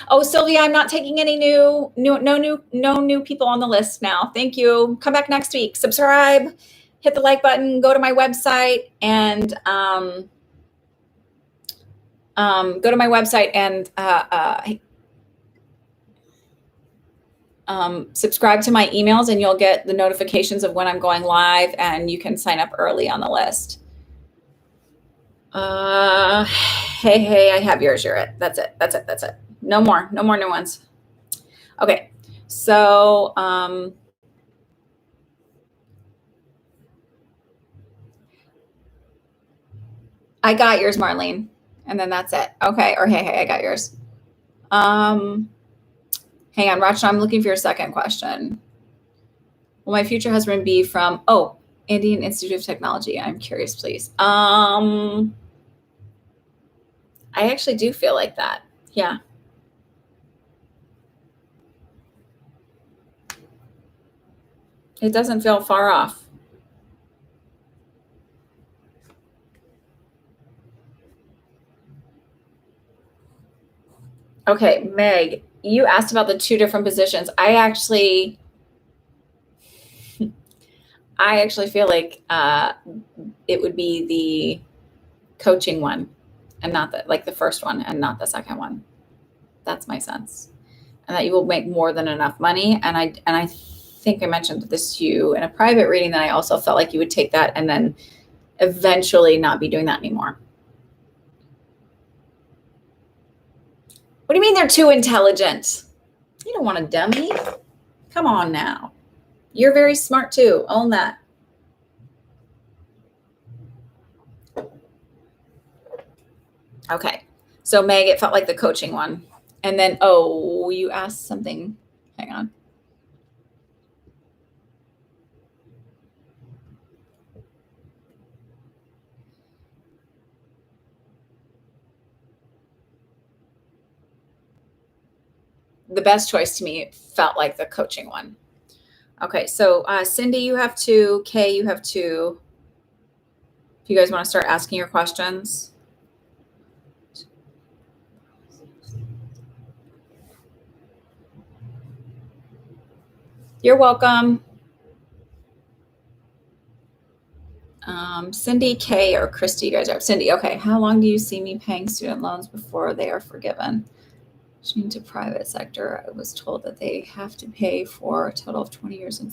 Oh, Sylvia, I'm not taking any no new people on the list now. Thank you. Come back next week. Subscribe, hit the like button, go to my website and subscribe to my emails and you'll get the notifications of when I'm going live and you can sign up early on the list. Hey, I have yours. You're it. That's it. No more new ones. Okay. So, I got yours, Marlene. And then that's it. Okay. Or hey, I got yours. Hang on, Rachna, I'm looking for your second question. Will my future husband be from, Indian Institute of Technology? I'm curious, please. I actually do feel like that. Yeah. It doesn't feel far off. Okay, Meg, you asked about the two different positions. I actually feel like it would be the coaching one and not the first one and not the second one. That's my sense. And that you will make more than enough money. And I think I mentioned this to you in a private reading that I also felt like you would take that and then eventually not be doing that anymore. What do you mean they're too intelligent? You don't want a dummy. Come on now. You're very smart too. Own that. Okay. So Meg, it felt like the coaching one. And then, you asked something. Hang on. The best choice to me felt like the coaching one. Okay, so Cindy, you have 2. Kay, you have 2. If you guys want to start asking your questions. You're welcome. Cindy, Kay, or Christy, you guys are. Cindy, okay. How long do you see me paying student loans before they are forgiven? To private sector, I was told that they have to pay for a total of 20 years in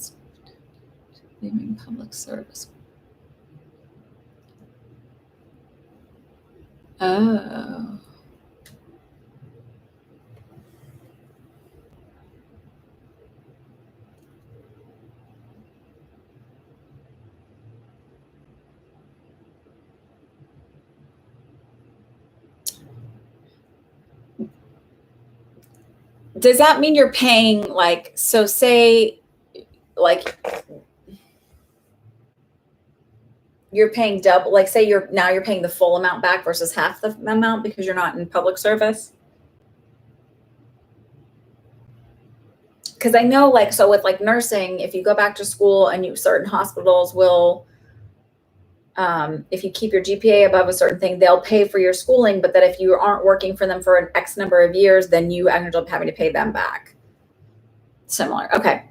leaving public service. Oh. Does that mean you're paying say you're paying double, say you're paying the full amount back versus half the amount because you're not in public service? because I know, like, so with like nursing, if you go back to school and certain hospitals will, if you keep your GPA above a certain thing, they'll pay for your schooling, but that if you aren't working for them for an X number of years, then you end up having to pay them back. Similar. Okay.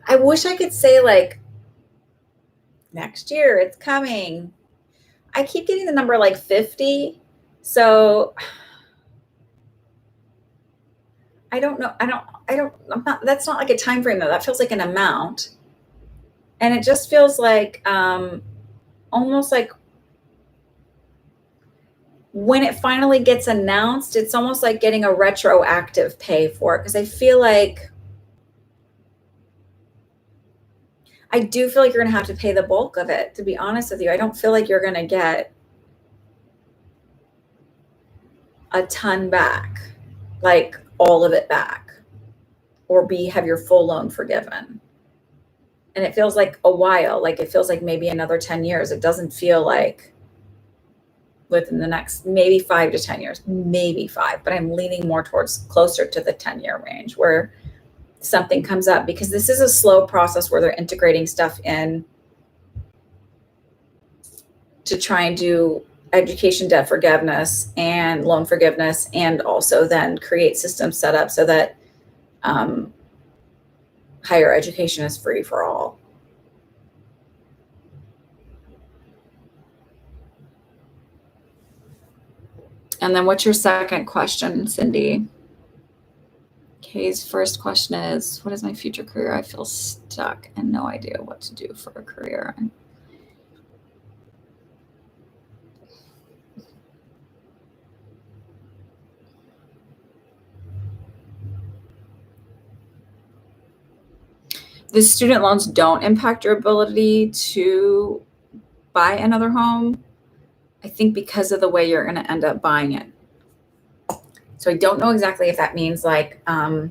I wish I could say like next year it's coming. I keep getting the number like 50. So I don't know. That's not like a time frame though. That feels like an amount. And it just feels like almost like when it finally gets announced, it's almost like getting a retroactive pay for it. Because I do feel like you're going to have to pay the bulk of it, to be honest with you. I don't feel like you're going to get a ton back, like all of it back, or have your full loan forgiven. And it feels like a while, like it feels like maybe another 10 years. It doesn't feel like within the next maybe 5 to 10 years, maybe 5, but I'm leaning more towards closer to the 10-year range where something comes up, because this is a slow process where they're integrating stuff in to try and do education debt forgiveness and loan forgiveness, and also then create systems set up so that higher education is free for all. And then what's your second question, Cindy? Kay's first question is, what is my future career? I feel stuck and no idea what to do for a career. The student loans don't impact your ability to buy another home, I think, because of the way you're going to end up buying it. So I don't know exactly if that means like I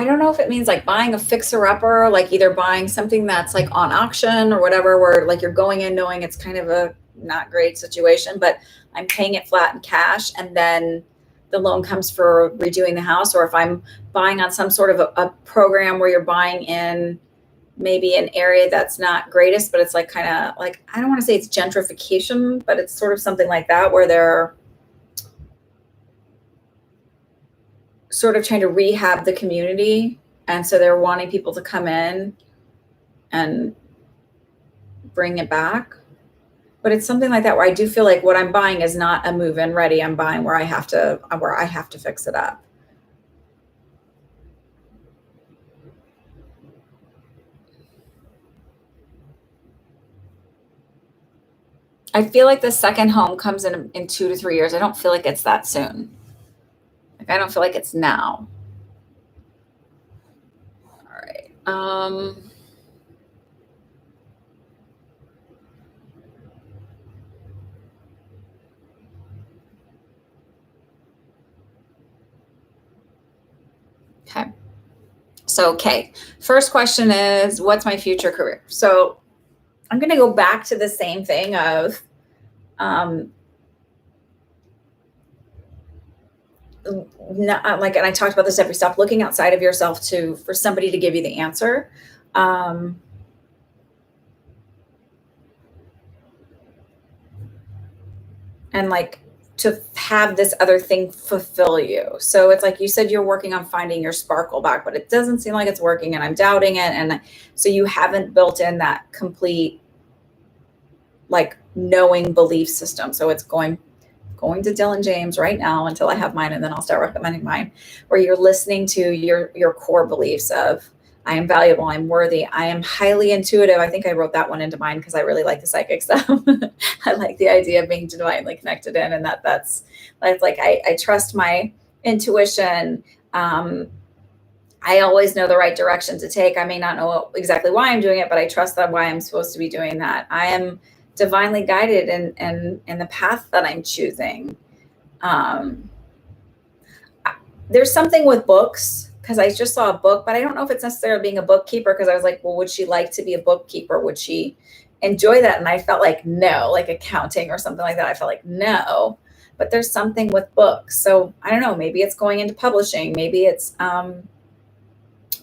don't know if it means like buying a fixer-upper, like either buying something that's like on auction or whatever, where like you're going in knowing it's kind of a not great situation, but I'm paying it flat in cash, and then the loan comes for redoing the house. Or if I'm buying on some sort of a program where you're buying in maybe an area that's not greatest, but it's like kind of like, I don't want to say it's gentrification, but it's sort of something like that, where they're sort of trying to rehab the community. And so they're wanting people to come in and bring it back. But it's something like that where I do feel like what I'm buying is not a move-in ready. I'm buying where I have to fix it up. I feel like the second home comes in 2 to 3 years. I don't feel like it's that soon. Like, I don't feel like it's now. All right. Okay. So, okay. First question is, what's my future career? So I'm going to go back to the same thing of, like, and I talked about this every step, looking outside of yourself for somebody to give you the answer. And like to have this other thing fulfill you. So it's like you said, you're working on finding your sparkle back, but it doesn't seem like it's working, and I'm doubting it. And so you haven't built in that complete, like, knowing belief system. So it's going to Dylan James right now until I have mine, and then I'll start recommending mine, where you're listening to your core beliefs of, I am valuable, I'm worthy, I am highly intuitive. I think I wrote that one into mine because I really like the psychic stuff. I like the idea of being divinely connected in, and that's like, I trust my intuition. I always know the right direction to take. I may not know exactly why I'm doing it, but I trust that why I'm supposed to be doing that. I am divinely guided in the path that I'm choosing. There's something with books, because I just saw a book, but I don't know if it's necessarily being a bookkeeper, because I was like, well, would she like to be a bookkeeper? Would she enjoy that? And I felt like no, like accounting or something like that. I felt like no, but there's something with books. So I don't know, maybe it's going into publishing. Maybe it's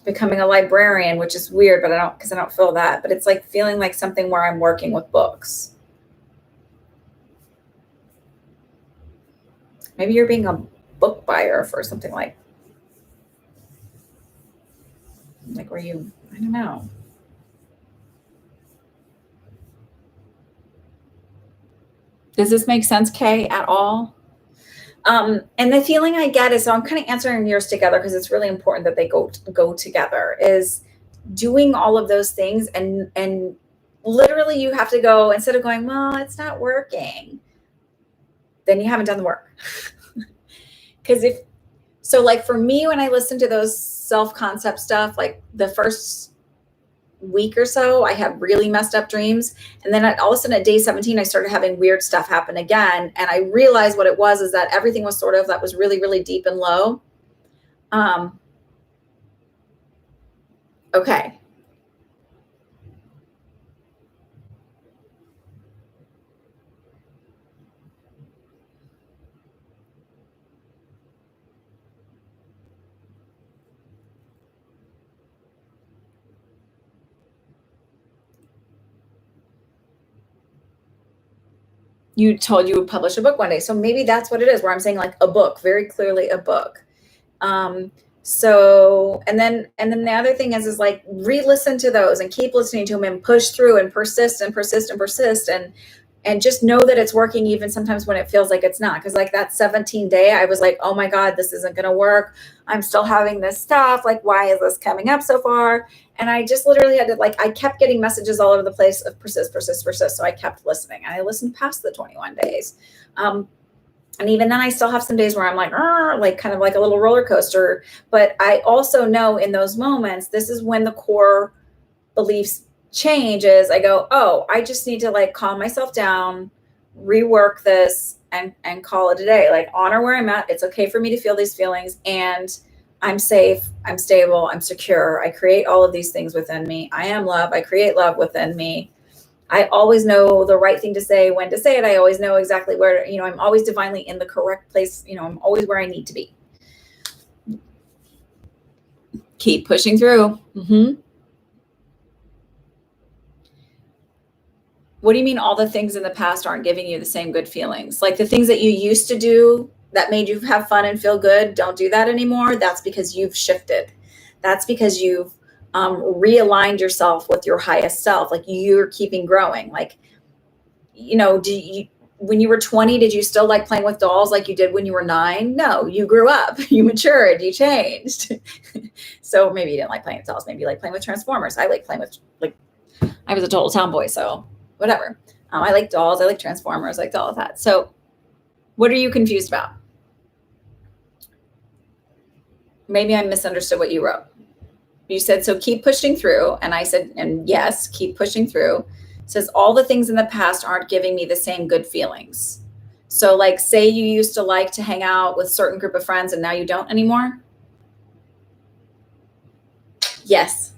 becoming a librarian, which is weird, but I don't feel that, but it's like feeling like something where I'm working with books. Maybe you're being a book buyer for something like where you, I don't know. Does this make sense, Kay, at all? And the feeling I get is, so I'm kind of answering yours together because it's really important that they go together, is doing all of those things, and literally you have to go, instead of going, well, it's not working, then you haven't done the work. Because like for me, when I listen to those self-concept stuff, like the first week or so, I had really messed up dreams. And then all of a sudden at day 17, I started having weird stuff happen again. And I realized what it was is that everything was sort of, that was really, really deep and low. Okay. You told you would publish a book one day. So maybe that's what it is, where I'm saying like a book, very clearly a book. So, and then the other thing is like re-listen to those and keep listening to them and push through and persist and persist and persist, and just know that it's working even sometimes when it feels like it's not. Because like that 17 day, I was like, oh my God, this isn't going to work. I'm still having this stuff. Like, why is this coming up so far? And I just literally had to, like, I kept getting messages all over the place of persist, persist, persist. So I kept listening, and I listened past the 21 days. And even then I still have some days where I'm like kind of like a little roller coaster. But I also know in those moments, this is when the core beliefs changes. I go, oh, I just need to like calm myself down, rework this, and call it a day. Like, honor where I'm at. It's okay for me to feel these feelings, and I'm safe, I'm stable, I'm secure. I create all of these things within me. I am love. I create love within me. I always know the right thing to say, when to say it. I always know exactly where, I'm always divinely in the correct place. I'm always where I need to be. Keep pushing through. What do you mean all the things in the past aren't giving you the same good feelings? Like the things that you used to do that made you have fun and feel good, don't do that anymore. That's because you've shifted. That's because you've realigned yourself with your highest self. Like, you're keeping growing. Like, when you were 20, did you still like playing with dolls like you did when you were 9? No, you grew up, you matured, you changed. So maybe you didn't like playing with dolls. Maybe you like playing with Transformers. I like playing with, I was a total tomboy, so whatever. I like dolls. I like Transformers. I liked all of that. So what are you confused about? Maybe I misunderstood what you wrote. You said, so keep pushing through. And I said, and yes, keep pushing through. It says all the things in the past aren't giving me the same good feelings. So like, say you used to like to hang out with a certain group of friends and now you don't anymore. Yes.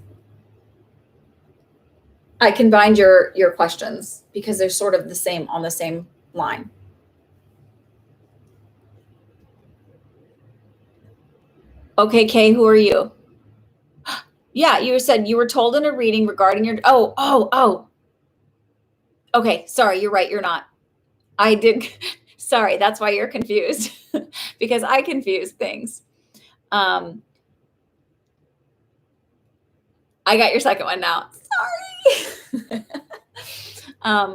I combined your questions because they're sort of the same, on the same line. Okay, Kay, who are you? Yeah, you said you were told in a reading regarding your, oh. Okay, sorry, you're right, you're not. I did, sorry, that's why you're confused, because I confuse things. I got your second one now. Sorry.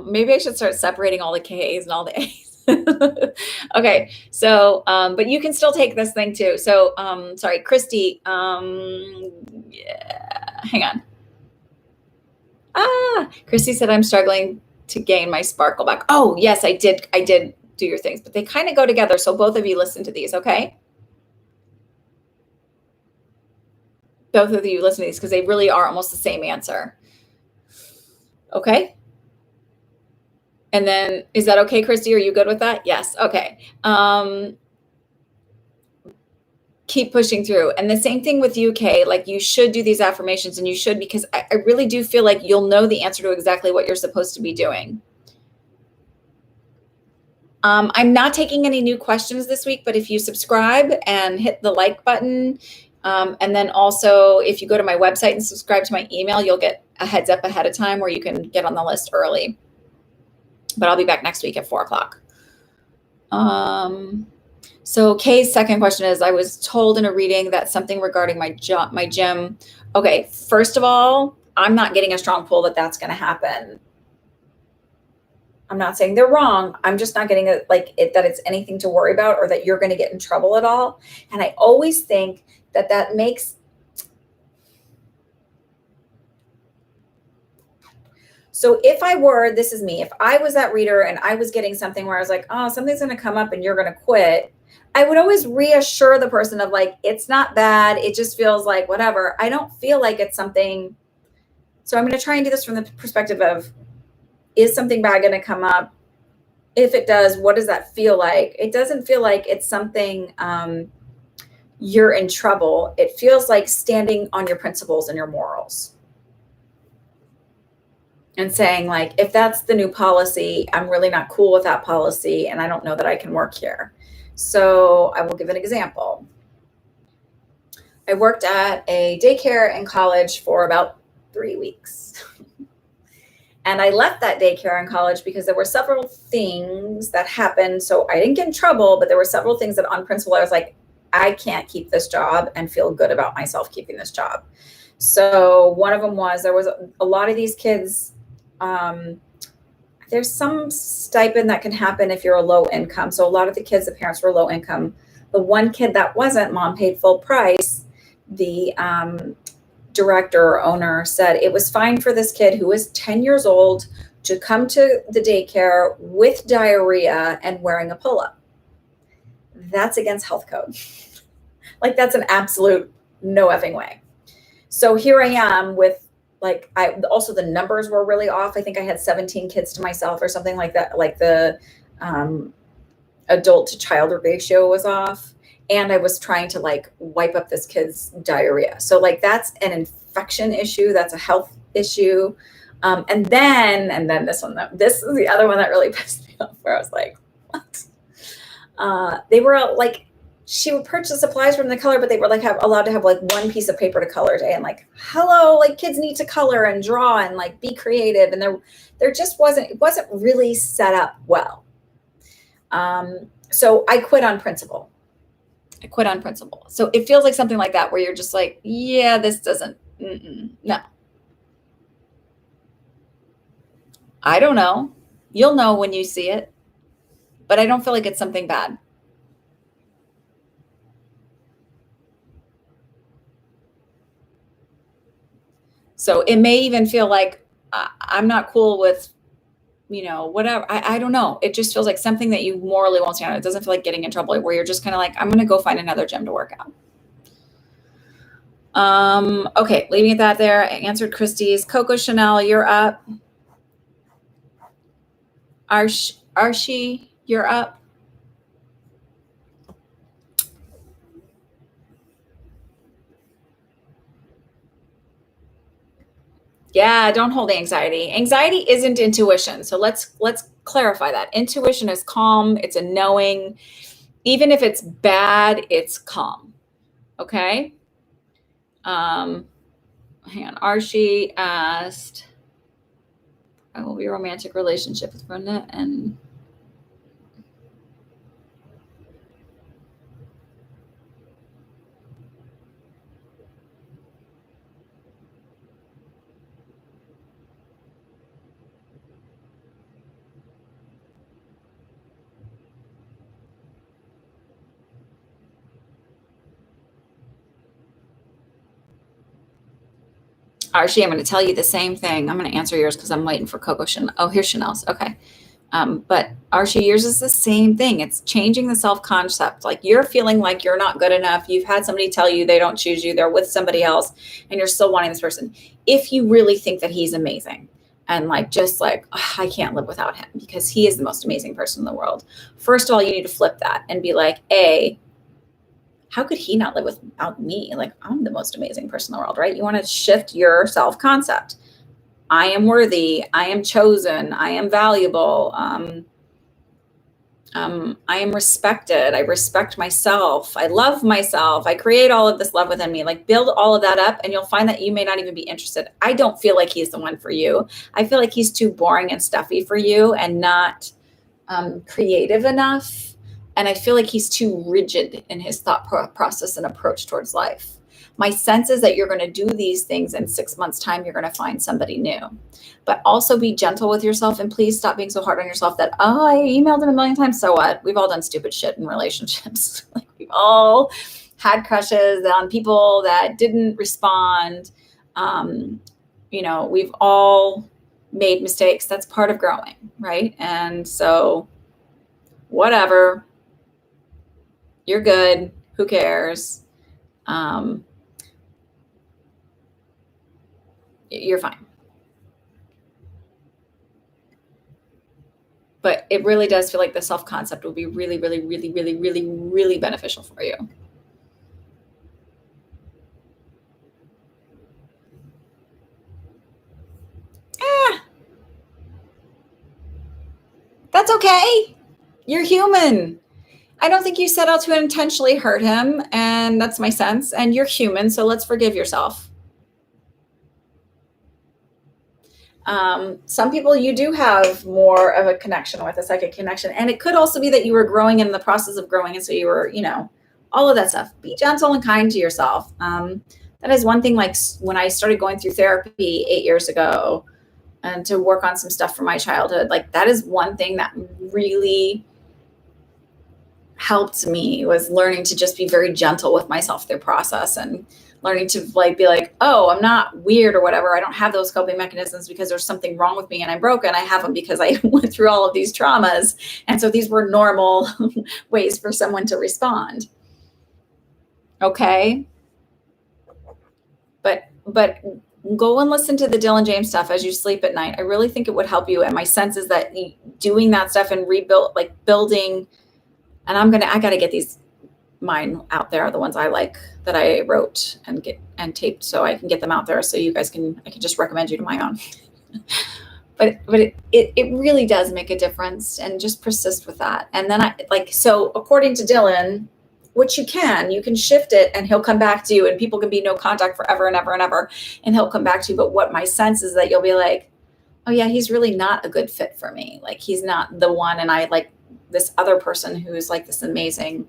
Maybe I should start separating all the K's and all the A's. Okay, so but you can still take this thing too. So sorry, Christy. Yeah, hang on. Christy said, I'm struggling to gain my sparkle back. Oh yes, I did do your things, but they kind of go together. So both of you listen to these, okay? both of you listen to these because they really are almost the same answer. Okay. And then, is that okay, Christy? Are you good with that? Yes. Okay. Keep pushing through. And the same thing with UK, like you should do these affirmations, and you should, because I really do feel like you'll know the answer to exactly what you're supposed to be doing. I'm not taking any new questions this week, but if you subscribe and hit the like button, and then also if you go to my website and subscribe to my email, you'll get a heads up ahead of time where you can get on the list early. But I'll be back next week at 4:00. So Kay's second question is, I was told in a reading that something regarding my gym. Okay, first of all, I'm not getting a strong pull that that's going to happen. I'm not saying they're wrong. I'm just not getting that it's anything to worry about or that you're going to get in trouble at all. And I always think that makes. So if I were, this is me, if I was that reader and I was getting something where I was like, oh, something's going to come up and you're going to quit, I would always reassure the person of like, it's not bad. It just feels like whatever. I don't feel like it's something. So I'm going to try and do this from the perspective of, is something bad going to come up? If it does, what does that feel like? It doesn't feel like it's something you're in trouble. It feels like standing on your principles and your morals. And saying like, if that's the new policy, I'm really not cool with that policy and I don't know that I can work here. So I will give an example. I worked at a daycare in college for about 3 weeks. And I left that daycare in college because there were several things that happened. So I didn't get in trouble, but there were several things that on principle, I was like, I can't keep this job and feel good about myself keeping this job. So one of them was, there was a lot of these kids. There's some stipend that can happen if you're a low income. So a lot of the kids, the parents were low income. The one kid that wasn't, mom paid full price. The director or owner said it was fine for this kid who was 10 years old to come to the daycare with diarrhea and wearing a pull-up. That's against health code. Like that's an absolute no effing way. So here I am with also the numbers were really off. I think I had 17 kids to myself or something like that. Like the adult to child ratio was off. And I was trying to wipe up this kid's diarrhea. So that's an infection issue. That's a health issue. And then this one, this is the other one that really pissed me off where I was like, what? They were she would purchase supplies from the color, but they were allowed to have one piece of paper to color a day. And hello, kids need to color and draw and be creative. And there just it wasn't really set up well. So I quit on principle. So it feels like something like that where you're just like, yeah, this doesn't, no. I don't know. You'll know when you see it, but I don't feel like it's something bad. So it may even feel like I'm not cool with, whatever. I don't know. It just feels like something that you morally won't stand on. It doesn't feel like getting in trouble where you're just kind of like, I'm going to go find another gym to work out. Okay, leaving that there. I answered Christie's. Coco Chanel, you're up. Archie, you're up. Yeah, don't hold anxiety. Anxiety isn't intuition. So let's clarify that. Intuition is calm. It's a knowing. Even if it's bad, it's calm. Okay? Hang on. Archie asked, I will be a romantic relationship with Brenda and Archie, I'm going to tell you the same thing. I'm going to answer yours because I'm waiting for Coco Chanel. Oh, here's Chanel's. Okay. But Archie, yours is the same thing. It's changing the self-concept. Like you're feeling like you're not good enough. You've had somebody tell you they don't choose you. They're with somebody else and you're still wanting this person. If you really think that he's amazing and like, just like, "Oh, I can't live without him because he is the most amazing person in the world." First of all, you need to flip that and be like, how could he not live without me? Like I'm the most amazing person in the world, right? You want to shift your self-concept. I am worthy. I am chosen. I am valuable. I am respected. I respect myself. I love myself. I create all of this love within me. Like build all of that up and you'll find that you may not even be interested. I don't feel like he's the one for you. I feel like he's too boring and stuffy for you and not creative enough. And I feel like he's too rigid in his thought process and approach towards life. My sense is that you're going to do these things in 6 months' time. You're going to find somebody new. But also be gentle with yourself and please stop being so hard on yourself that, oh, I emailed him a million times. So what? We've all done stupid shit in relationships. Like we've all had crushes on people that didn't respond. We've all made mistakes. That's part of growing, right? And so whatever, you're good. Who cares? You're fine. But it really does feel like the self-concept will be really, really, really, really, really, really beneficial for you. That's okay. You're human. I don't think you set out to intentionally hurt him, and that's my sense. And you're human, so let's forgive yourself. Some people you do have more of a connection with, a psychic connection. And it could also be that you were growing in the process of growing. And so you were, all of that stuff. Be gentle and kind to yourself. That is one thing, like when I started going through therapy 8 years ago and to work on some stuff from my childhood, like that is one thing that really helped me was learning to just be very gentle with myself through process and learning to like be like, oh, I'm not weird or whatever. I don't have those coping mechanisms because there's something wrong with me and I'm broken. I have them because I went through all of these traumas. And so these were normal ways for someone to respond. Okay. But go and listen to the Dylan James stuff as you sleep at night. I really think it would help you. And my sense is that doing that stuff and building, and I got to get these mine out there, the ones I like that I wrote and taped so I can get them out there so you guys I can just recommend you to my own. but it really does make a difference and just persist with that. And then so according to Dylan, which you can shift it and he'll come back to you and people can be no contact forever and ever and ever. And he'll come back to you. But what my sense is that you'll be like, oh yeah, he's really not a good fit for me. Like he's not the one. And I like this other person who's like this amazing.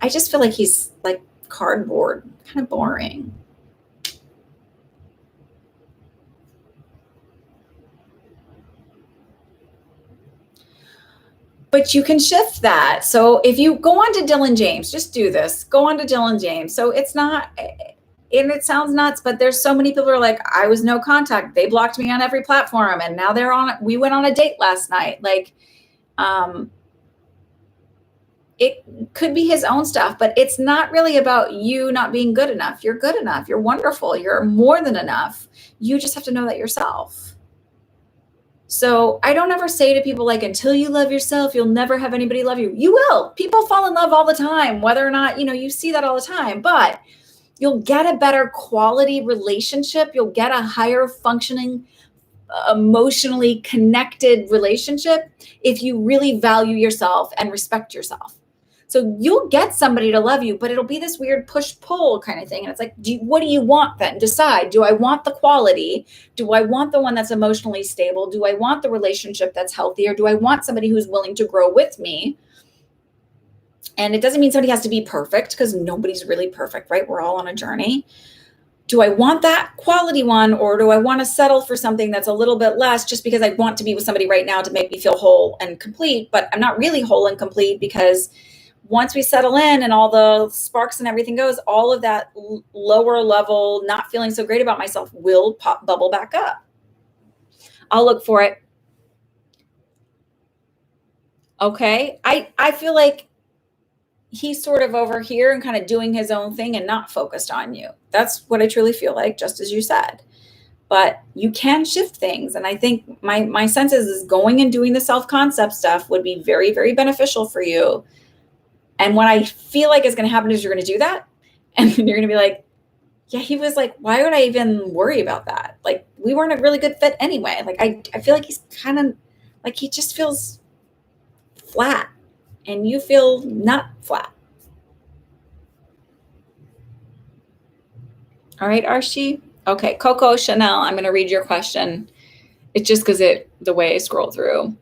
I just feel like he's like cardboard, kind of boring. But you can shift that. So if you go on to Dylan James, just do this. Go on to Dylan James. So it's not, and it sounds nuts, but there's so many people who are like, I was no contact. They blocked me on every platform. And now we went on a date last night. Like, it could be his own stuff, but it's not really about you not being good enough. You're good enough. You're wonderful. You're more than enough. You just have to know that yourself. So I don't ever say to people like, until you love yourself, you'll never have anybody love you. You will. People fall in love all the time, whether or not, you see that all the time, but you'll get a better quality relationship. You'll get a higher functioning, emotionally connected relationship if you really value yourself and respect yourself. So you'll get somebody to love you, but it'll be this weird push-pull kind of thing. And it's like, what do you want then? Decide. Do I want the quality? Do I want the one that's emotionally stable? Do I want the relationship that's healthy? Or do I want somebody who's willing to grow with me? And it doesn't mean somebody has to be perfect because nobody's really perfect, right? We're all on a journey. Do I want that quality one, or do I want to settle for something that's a little bit less just because I want to be with somebody right now to make me feel whole and complete, but I'm not really whole and complete because once we settle in and all the sparks and everything goes, all of that lower level, not feeling so great about myself will bubble back up. I'll look for it. Okay. I feel like he's sort of over here and kind of doing his own thing and not focused on you. That's what I truly feel like, just as you said. But you can shift things. And I think my sense is going and doing the self-concept stuff would be very, very beneficial for you. And what I feel like is going to happen is you're going to do that. And then you're going to be like, yeah, he was like, why would I even worry about that? Like, we weren't a really good fit anyway. Like, I feel like he's kind of like, he just feels flat and you feel not flat. All right, Archie. Okay, Coco Chanel, I'm going to read your question. It's just because the way I scroll through.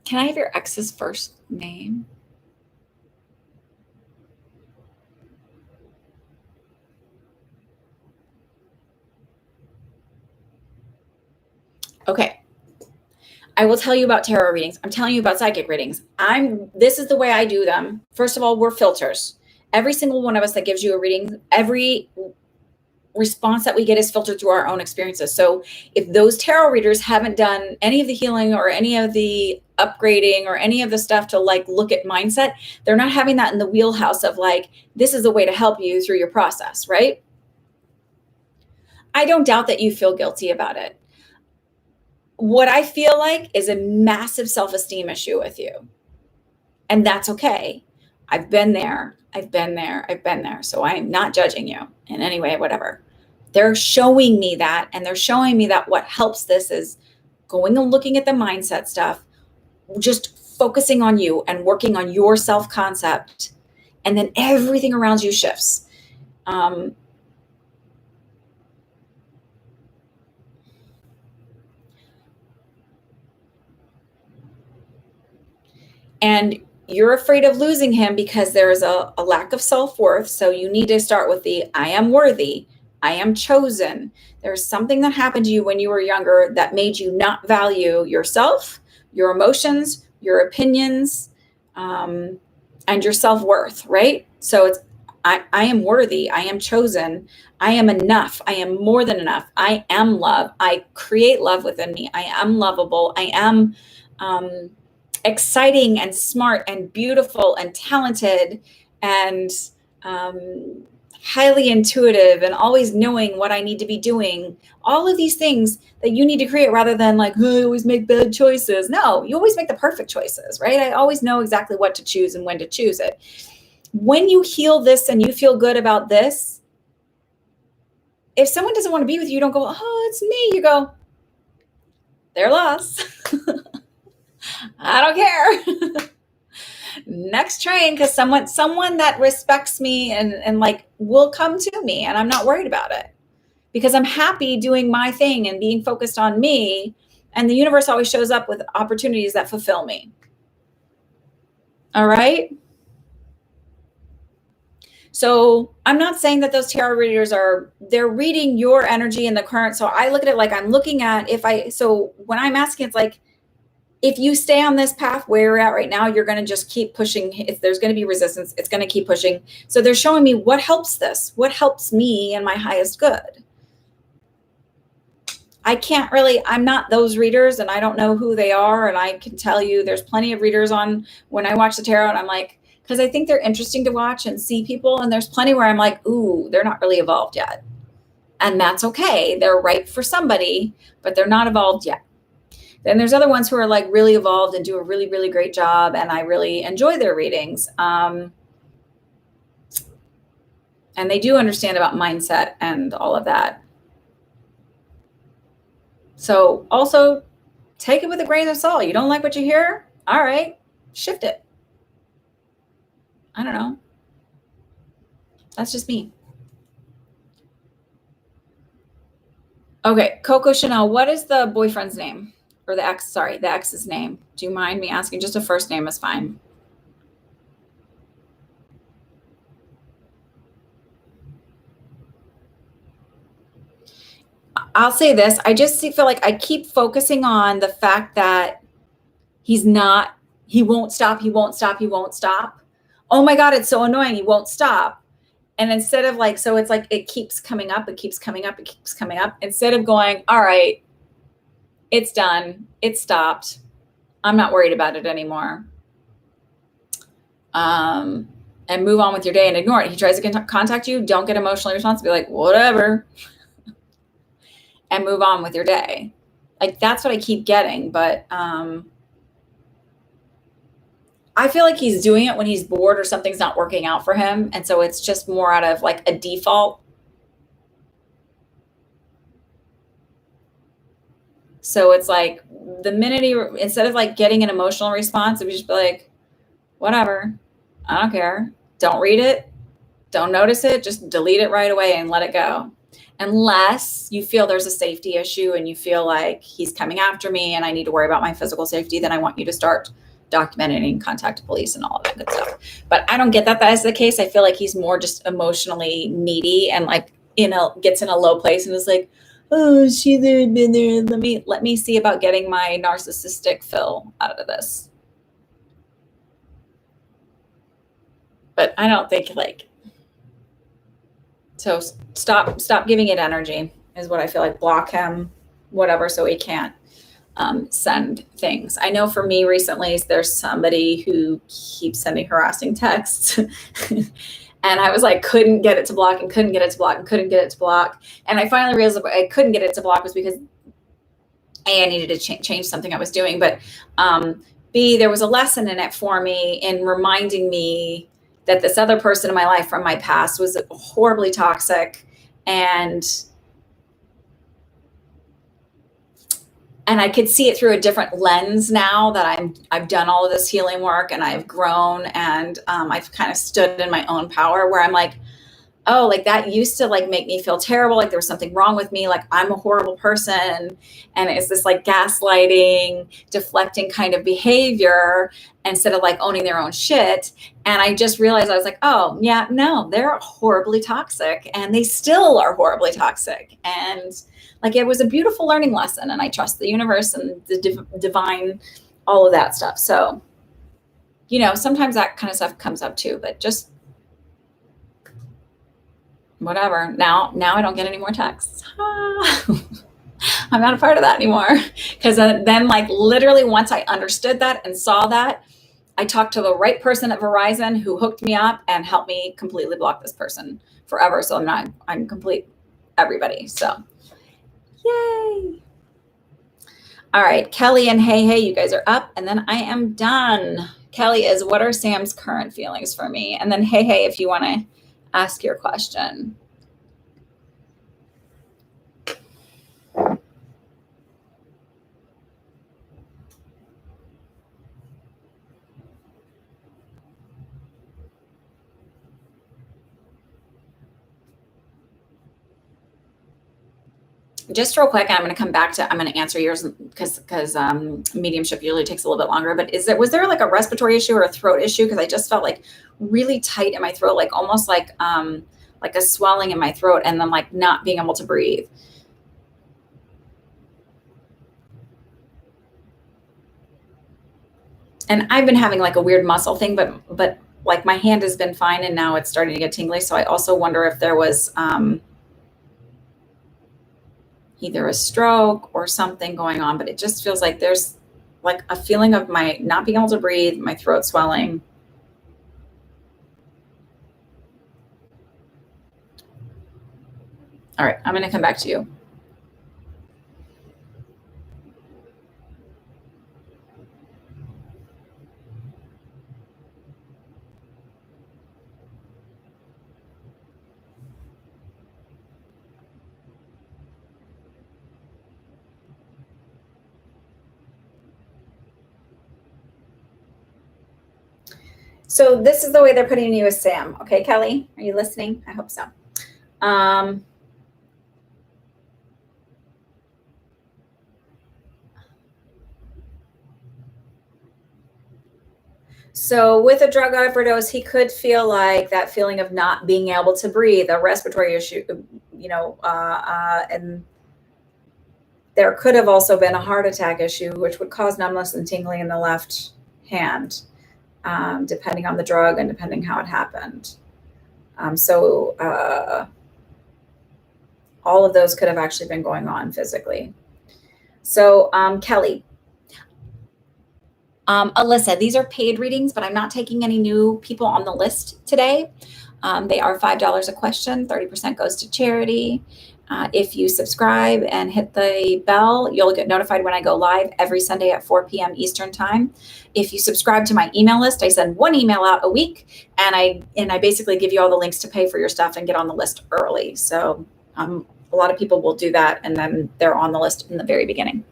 Can I have your ex's first name? Okay. I will tell you about tarot readings. I'm telling you about psychic readings. This is the way I do them. First of all, we're filters. Every single one of us that gives you a reading, every response that we get is filtered through our own experiences. So if those tarot readers haven't done any of the healing or any of the upgrading or any of the stuff to like look at mindset, they're not having that in the wheelhouse of like, this is a way to help you through your process, right? I don't doubt that you feel guilty about it. What I feel like is a massive self-esteem issue with you. And that's okay. I've been there. I've been there. I've been there. So I am not judging you in any way, whatever. They're showing me that. And they're showing me that what helps this is going and looking at the mindset stuff, just focusing on you and working on your self-concept. And then everything around you shifts. And you're afraid of losing him because there is a lack of self-worth. So you need to start with the I am worthy, I am chosen. There's something that happened to you when you were younger that made you not value yourself, your emotions, your opinions, and your self-worth, right? So it's I am worthy, I am chosen, I am enough, I am more than enough, I am love, I create love within me, I am lovable, I am exciting and smart and beautiful and talented and highly intuitive and always knowing what I need to be doing. All of these things that you need to create rather than like, oh, I always make bad choices. No, you always make the perfect choices, right? I always know exactly what to choose and when to choose it. When you heal this and you feel good about this, if someone doesn't want to be with you, you don't go, oh, it's me. You go, their loss. I don't care. Next train, because someone that respects me and like will come to me, and I'm not worried about it because I'm happy doing my thing and being focused on me, and the universe always shows up with opportunities that fulfill me. All right. So I'm not saying that those tarot readers they're reading your energy in the current. So I look at it like I'm looking at so when I'm asking, it's like, if you stay on this path where you're at right now, you're going to just keep pushing. If there's going to be resistance, it's going to keep pushing. So they're showing me what helps this, what helps me and my highest good. I'm not those readers and I don't know who they are. And I can tell you there's plenty of readers on when I watch the tarot and I'm like, because I think they're interesting to watch and see people. And there's plenty where I'm like, ooh, they're not really evolved yet. And that's okay. They're right for somebody, but they're not evolved yet. Then there's other ones who are like really evolved and do a really, really great job. And I really enjoy their readings. And they do understand about mindset and all of that. So also take it with a grain of salt. You don't like what you hear? All right, shift it. I don't know. That's just me. Okay, Coco Chanel, what is the boyfriend's name? Or the ex's name. Do you mind me asking? Just a first name is fine. I'll say this. I just feel like I keep focusing on the fact that he won't stop. He won't stop. He won't stop. Oh my God, it's so annoying. He won't stop. And instead of like, so it's like, it keeps coming up. It keeps coming up. It keeps coming up. Instead of going, all right, it's done. It stopped. I'm not worried about it anymore. And move on with your day and ignore it. He tries to contact you. Don't get emotionally responsive. Be like, whatever. And move on with your day. Like, that's what I keep getting. But I feel like he's doing it when he's bored or something's not working out for him. And so it's just more out of like a default. So it's like the minute instead of like getting an emotional response, it would just be like, whatever, I don't care. Don't read it. Don't notice it. Just delete it right away and let it go. Unless you feel there's a safety issue and you feel like he's coming after me and I need to worry about my physical safety, then I want you to start documenting and contact police and all of that good stuff. But I don't get that is the case. I feel like he's more just emotionally needy and like gets in a low place and is like, oh, she's there, been there. Let me see about getting my narcissistic fill out of this. But I don't think like, so stop giving it energy is what I feel like. Block him, whatever, so he can't send things. I know for me recently, there's somebody who keeps sending harassing texts. And I was like, couldn't get it to block and couldn't get it to block and couldn't get it to block. And I finally realized I couldn't get it to block was because A, I needed to change something I was doing. But B, there was a lesson in it for me in reminding me that this other person in my life from my past was horribly toxic. And I could see it through a different lens now that I've done all of this healing work and I've grown and I've kind of stood in my own power where I'm like, oh, like that used to like make me feel terrible. Like there was something wrong with me. Like I'm a horrible person. And it's this like gaslighting, deflecting kind of behavior instead of like owning their own shit. And I just realized I was like, oh yeah, no, they're horribly toxic and they still are horribly toxic. And like, it was a beautiful learning lesson and I trust the universe and the divine, all of that stuff. So, you know, sometimes that kind of stuff comes up too, but just whatever. Now I don't get any more texts. I'm not a part of that anymore. Because then like literally once I understood that and saw that, I talked to the right person at Verizon who hooked me up and helped me completely block this person forever. So I'm complete everybody. So yay. All right, Kelly and Hey, you guys are up and then I am done. Kelly is, what are Sam's current feelings for me? And then Hey, if you want to ask your question. Just real quick, I'm going to come back to, I'm going to answer yours because mediumship usually takes a little bit longer, but was there like a respiratory issue or a throat issue? Because I just felt like really tight in my throat, like almost like a swelling in my throat and then like not being able to breathe. And I've been having like a weird muscle thing, but like my hand has been fine and now it's starting to get tingly. So I also wonder if there was either a stroke or something going on, but it just feels like there's like a feeling of my not being able to breathe, my throat swelling. All right, I'm going to come back to you. So this is the way they're putting you as Sam. Okay, Kelly, are you listening? I hope so. So with a drug overdose, he could feel like that feeling of not being able to breathe, a respiratory issue, and there could have also been a heart attack issue, which would cause numbness and tingling in the left hand, depending on the drug and depending how it happened. So all of those could have actually been going on physically. So Kelly, Alyssa, these are paid readings, but I'm not taking any new people on the list today. They are $5 a question, 30% goes to charity. If you subscribe and hit the bell, you'll get notified when I go live every Sunday at 4 p.m. Eastern time. If you subscribe to my email list, I send one email out a week, and I basically give you all the links to pay for your stuff and get on the list early. So a lot of people will do that, and then they're on the list in the very beginning.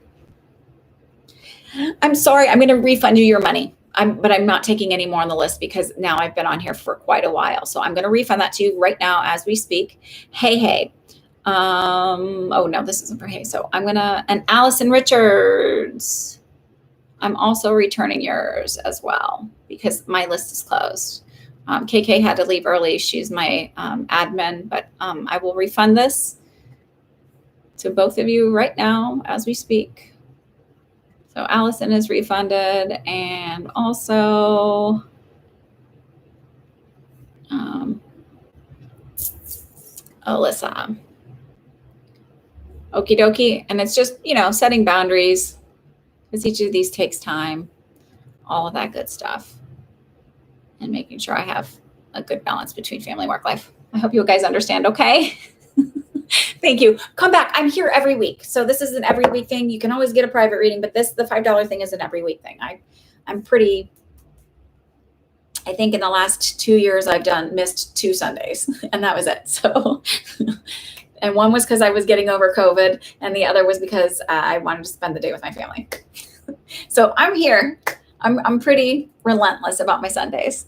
I'm sorry, I'm going to refund you your money. But I'm not taking any more on the list because now I've been on here for quite a while. So I'm going to refund that to you right now as we speak. Hey. Oh no, this isn't for Hey. So I'm and Allison Richards, I'm also returning yours as well because my list is closed. KK had to leave early. She's my admin, but I will refund this to both of you right now as we speak. So Allison is refunded, and also Alyssa. Okie dokie. And it's just, setting boundaries because each of these takes time, all of that good stuff, and making sure I have a good balance between family and work life. I hope you guys understand. Okay. Thank you. Come back. I'm here every week. So this is an every week thing. You can always get a private reading, but the $5 thing is an every week thing. I think in the last 2 years, I've missed 2 Sundays, and that was it. So, and one was because I was getting over COVID, and the other was because I wanted to spend the day with my family. So I'm here. I'm pretty relentless about my Sundays.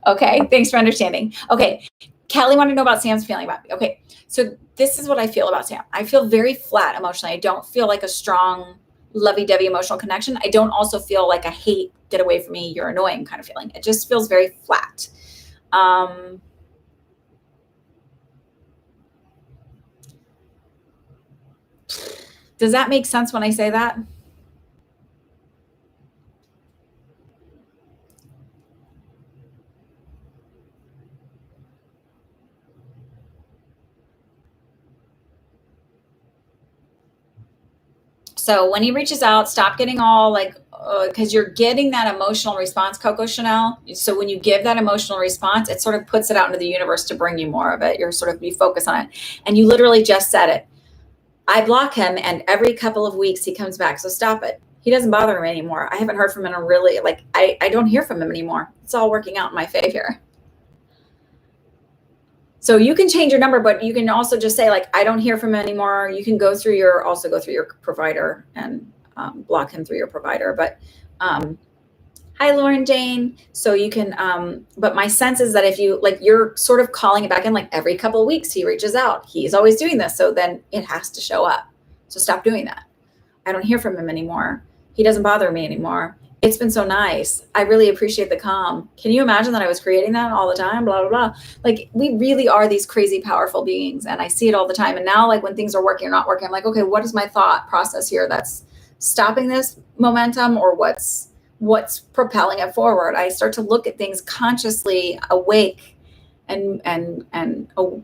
Okay. Thanks for understanding. Okay. Kelly wanted to know about Sam's feeling about me. Okay. So this is what I feel about Sam. I feel very flat emotionally. I don't feel like a strong, lovey-dovey emotional connection. I don't also feel like a hate, get away from me, you're annoying kind of feeling. It just feels very flat. Does that make sense when I say that? So when he reaches out, stop getting all like, because you're getting that emotional response, Coco Chanel. So when you give that emotional response, it sort of puts it out into the universe to bring you more of it. You're sort of, you focus on it. And you literally just said it. I block him, and every couple of weeks he comes back. So stop it. He doesn't bother me anymore. I haven't heard from him in a really, I don't hear from him anymore. It's all working out in my favor. So you can change your number, but you can also just say I don't hear from him anymore. You can go through your provider and block him through your provider. But hi, Lauren Jane. So you can, but my sense is that if you're sort of calling it back in every couple of weeks, he reaches out. He's always doing this. So then it has to show up. So stop doing that. I don't hear from him anymore. He doesn't bother me anymore. It's been so nice. I really appreciate the calm. Can you imagine that I was creating that all the time? Blah, blah, blah. We really are these crazy, powerful beings. And I see it all the time. And now when things are working or not working, I'm like, okay, what is my thought process here that's stopping this momentum, or what's propelling it forward? I start to look at things consciously awake, and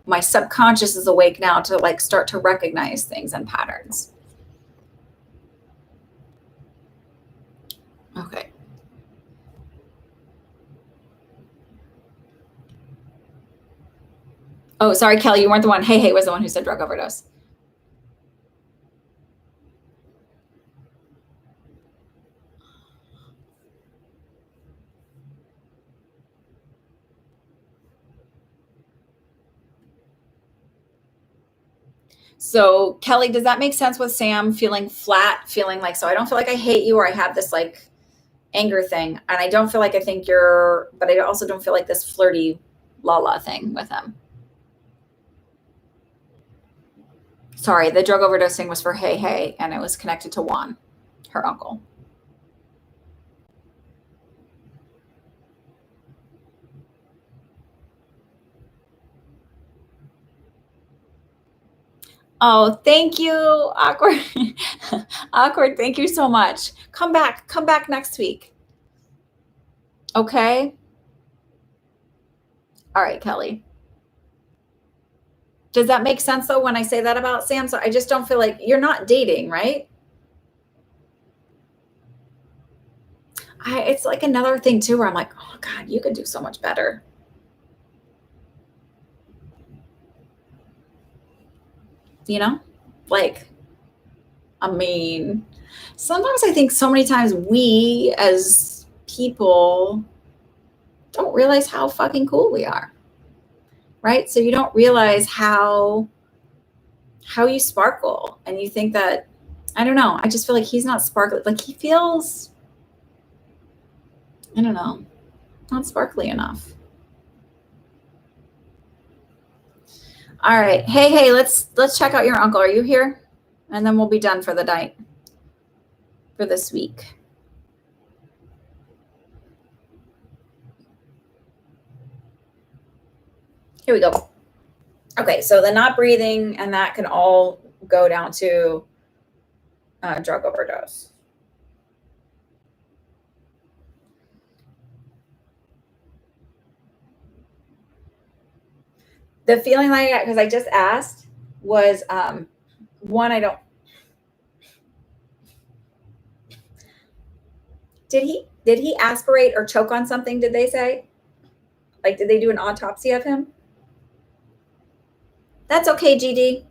my subconscious is awake now to start to recognize things and patterns. Okay. Oh, sorry, Kelly, you weren't the one. Hey was the one who said drug overdose. So Kelly, does that make sense with Sam feeling flat, feeling so I don't feel like I hate you, or I have this anger thing, and I don't feel like I think but I also don't feel like this flirty la thing with him. Sorry, the drug overdose thing was for Hey, and it was connected to Juan, her uncle. Oh, thank you. Awkward. Awkward. Thank you so much. Come back. Come back next week. Okay. All right, Kelly. Does that make sense though when I say that about Sam? So I just don't feel like you're not dating, right? It's like another thing too where I'm like, oh God, you could do so much better. You know? Like, I mean, sometimes I think so many times we as people don't realize how fucking cool we are. Right? So you don't realize how you sparkle and you think that I don't know, I just feel like he's not sparkly. Like he feels I don't know, not sparkly enough. All right. Hey, let's check out your uncle. Are you here? And then we'll be done for the night for this week. Here we go. Okay, so the not breathing and that can all go down to drug overdose. The feeling like because I just asked was one I don't did he aspirate or choke on something, did they say? Like did they do an autopsy of him? That's okay, GD.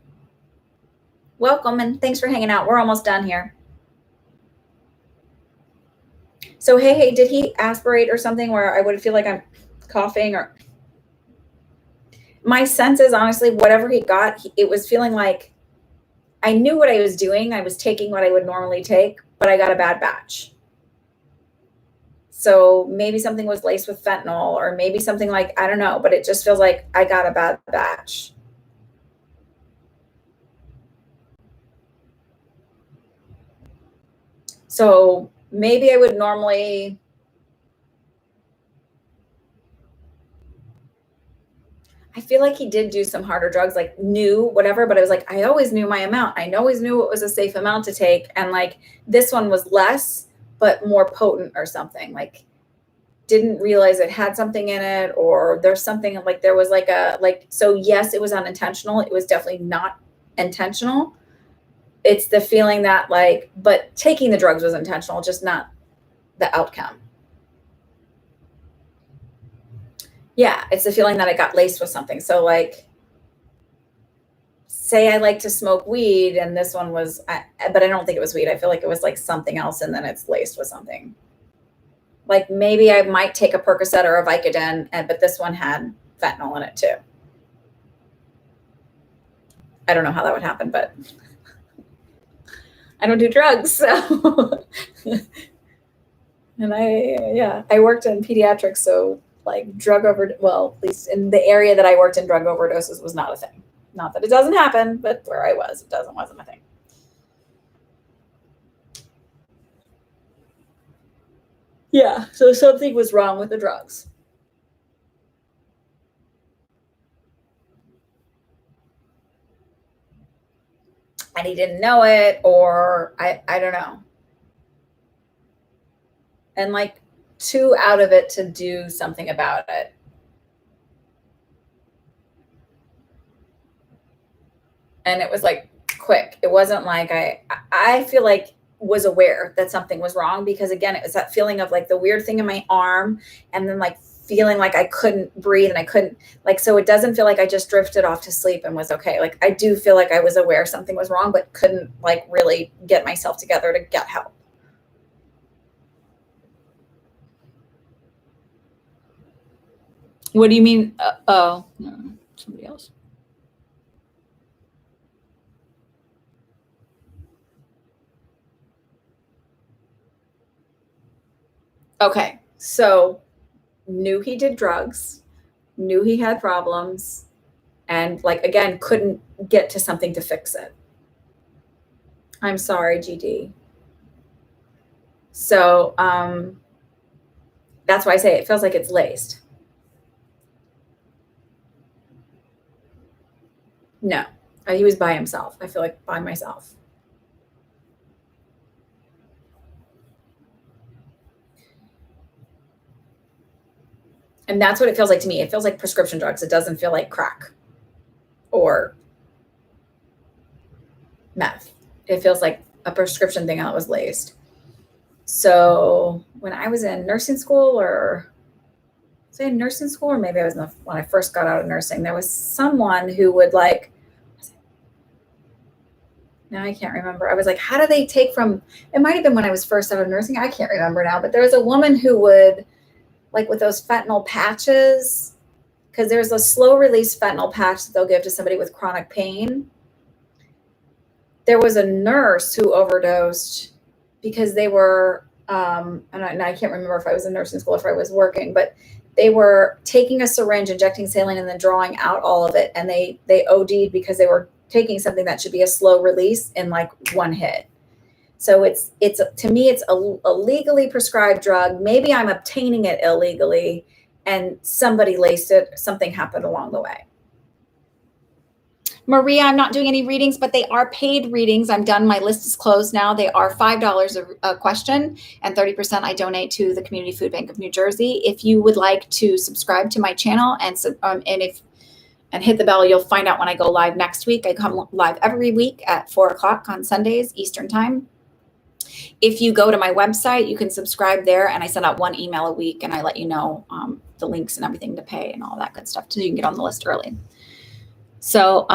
Welcome and thanks for hanging out. We're almost done here. So hey, did he aspirate or something where I would feel like I'm coughing or my sense is honestly whatever he got, it was feeling like I knew what I was doing. I was taking what I would normally take, but I got a bad batch. So maybe something was laced with fentanyl or maybe something like, I don't know, but it just feels like I got a bad batch. So maybe I would normally I feel like he did do some harder drugs, like knew whatever, but I was like, I always knew my amount. I always knew it was a safe amount to take. And like this one was less, but more potent or something. Like didn't realize it had something in it or there's something like there was like a like so yes, it was unintentional. It was definitely not intentional. It's the feeling that like, but taking the drugs was intentional, just not the outcome. Yeah, it's the feeling that I got laced with something. So like say I like to smoke weed and this one was but I don't think it was weed. I feel like it was like something else and then it's laced with something. Like maybe I might take a Percocet or a Vicodin and but this one had fentanyl in it too. I don't know how that would happen, but I don't do drugs, so and I worked in pediatrics, so like at least in the area that I worked in, drug overdoses was not a thing. Not that it doesn't happen, but where I was, it wasn't a thing. Yeah, so something was wrong with the drugs. And he didn't know it, or I don't know. And like too out of it to do something about it. And it was like quick. It wasn't like I feel like was aware that something was wrong because again, it was that feeling of like the weird thing in my arm and then like feeling like I couldn't breathe and I couldn't like so it doesn't feel like I just drifted off to sleep and was okay. Like I do feel like I was aware something was wrong but couldn't like really get myself together to get help. What do you mean? Oh, no, somebody else. Okay, so knew he did drugs, knew he had problems, and like again, couldn't get to something to fix it. I'm sorry, GD. So that's why I say it feels like it's laced. No. He was by himself. I feel like by myself. And that's what it feels like to me. It feels like prescription drugs. It doesn't feel like crack or meth. It feels like a prescription thing that was laced. So when I was in nursing school, or say in nursing school, or maybe I was when I first got out of nursing, there was someone who would like, now I can't remember. I was like, how do they take from, it might've been when I was first out of nursing. I can't remember now, but there was a woman who would, like with those fentanyl patches, because there's a slow release fentanyl patch that they'll give to somebody with chronic pain. There was a nurse who overdosed because they were, and I can't remember if I was in nursing school, if I was working, but they were taking a syringe, injecting saline, and then drawing out all of it. And they OD'd because they were taking something that should be a slow release in like one hit. So it's to me, it's a legally prescribed drug. Maybe I'm obtaining it illegally and somebody laced it. Something happened along the way. Maria, I'm not doing any readings, but they are paid readings. I'm done. My list is closed now. They are $5 a question, and 30% I donate to the Community Food Bank of New Jersey. If you would like to subscribe to my channel and hit the bell, you'll find out when I go live next week. I come live every week at 4:00 on Sundays, Eastern time. If you go to my website, you can subscribe there, and I send out one email a week, and I let you know the links and everything to pay and all that good stuff, so you can get on the list early. So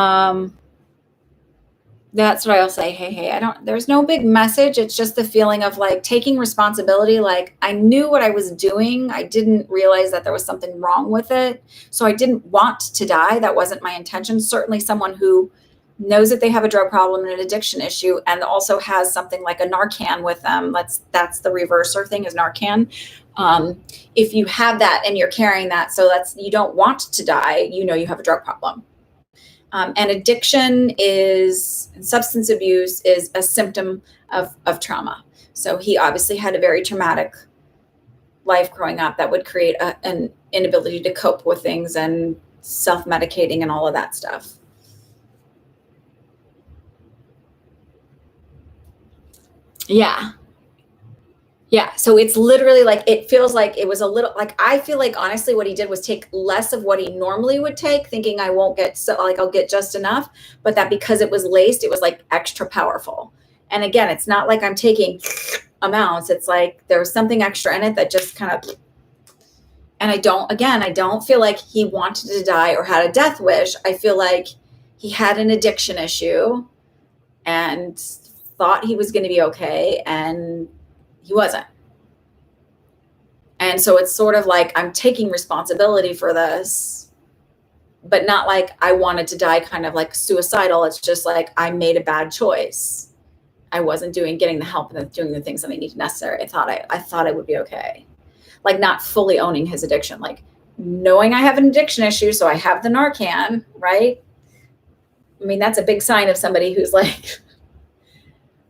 that's what I'll say. Hey, there's no big message. It's just the feeling of like taking responsibility. Like I knew what I was doing. I didn't realize that there was something wrong with it. So I didn't want to die. That wasn't my intention. Certainly someone who knows that they have a drug problem and an addiction issue and also has something like a Narcan with them. That's the reverser thing is Narcan. If you have that and you're carrying that, so you don't want to die, you know you have a drug problem. And addiction substance abuse is a symptom of trauma. So he obviously had a very traumatic life growing up that would create an inability to cope with things and self-medicating and all of that stuff. Yeah. Yeah. So it's literally like, it feels like it was a little like, I feel like honestly what he did was take less of what he normally would take, thinking I won't get I'll get just enough, but that because it was laced, it was like extra powerful. And again, it's not like I'm taking amounts. It's like there was something extra in it that just kind of, and I don't feel like he wanted to die or had a death wish. I feel like he had an addiction issue and thought he was going to be okay. And he wasn't. And so it's sort of like I'm taking responsibility for this, but not like I wanted to die, kind of like suicidal. It's just like I made a bad choice. I wasn't getting the help and doing the things that I needed necessary. I thought I would be okay. Like not fully owning his addiction, like knowing I have an addiction issue. So I have the Narcan, right? I mean, that's a big sign of somebody who's like,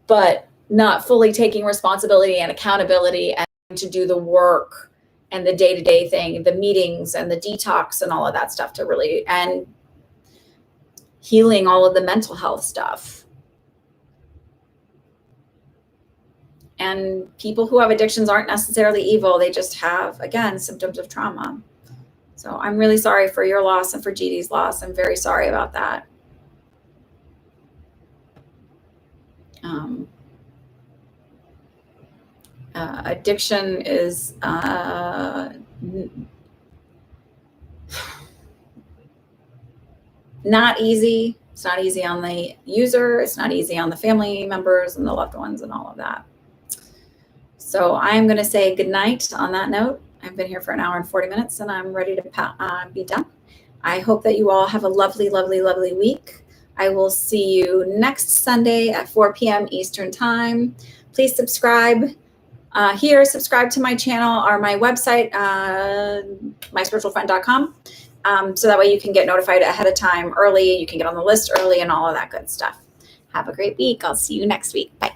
but not fully taking responsibility and accountability and to do the work and the day-to-day thing, the meetings and the detox and all of that stuff to really, and healing all of the mental health stuff. And people who have addictions aren't necessarily evil. They just have, again, symptoms of trauma. So I'm really sorry for your loss and for Gigi's loss. I'm very sorry about that. Addiction is not easy. It's not easy on the user. It's not easy on the family members and the loved ones and all of that. So I'm going to say good night on that note. I've been here for an hour and 40 minutes and I'm ready to be done. I hope that you all have a lovely, lovely, lovely week. I will see you next Sunday at 4 p.m. Eastern time. Please subscribe subscribe to my channel or my website, myspiritualfriend.com. So that way you can get notified ahead of time early. You can get on the list early and all of that good stuff. Have a great week. I'll see you next week. Bye.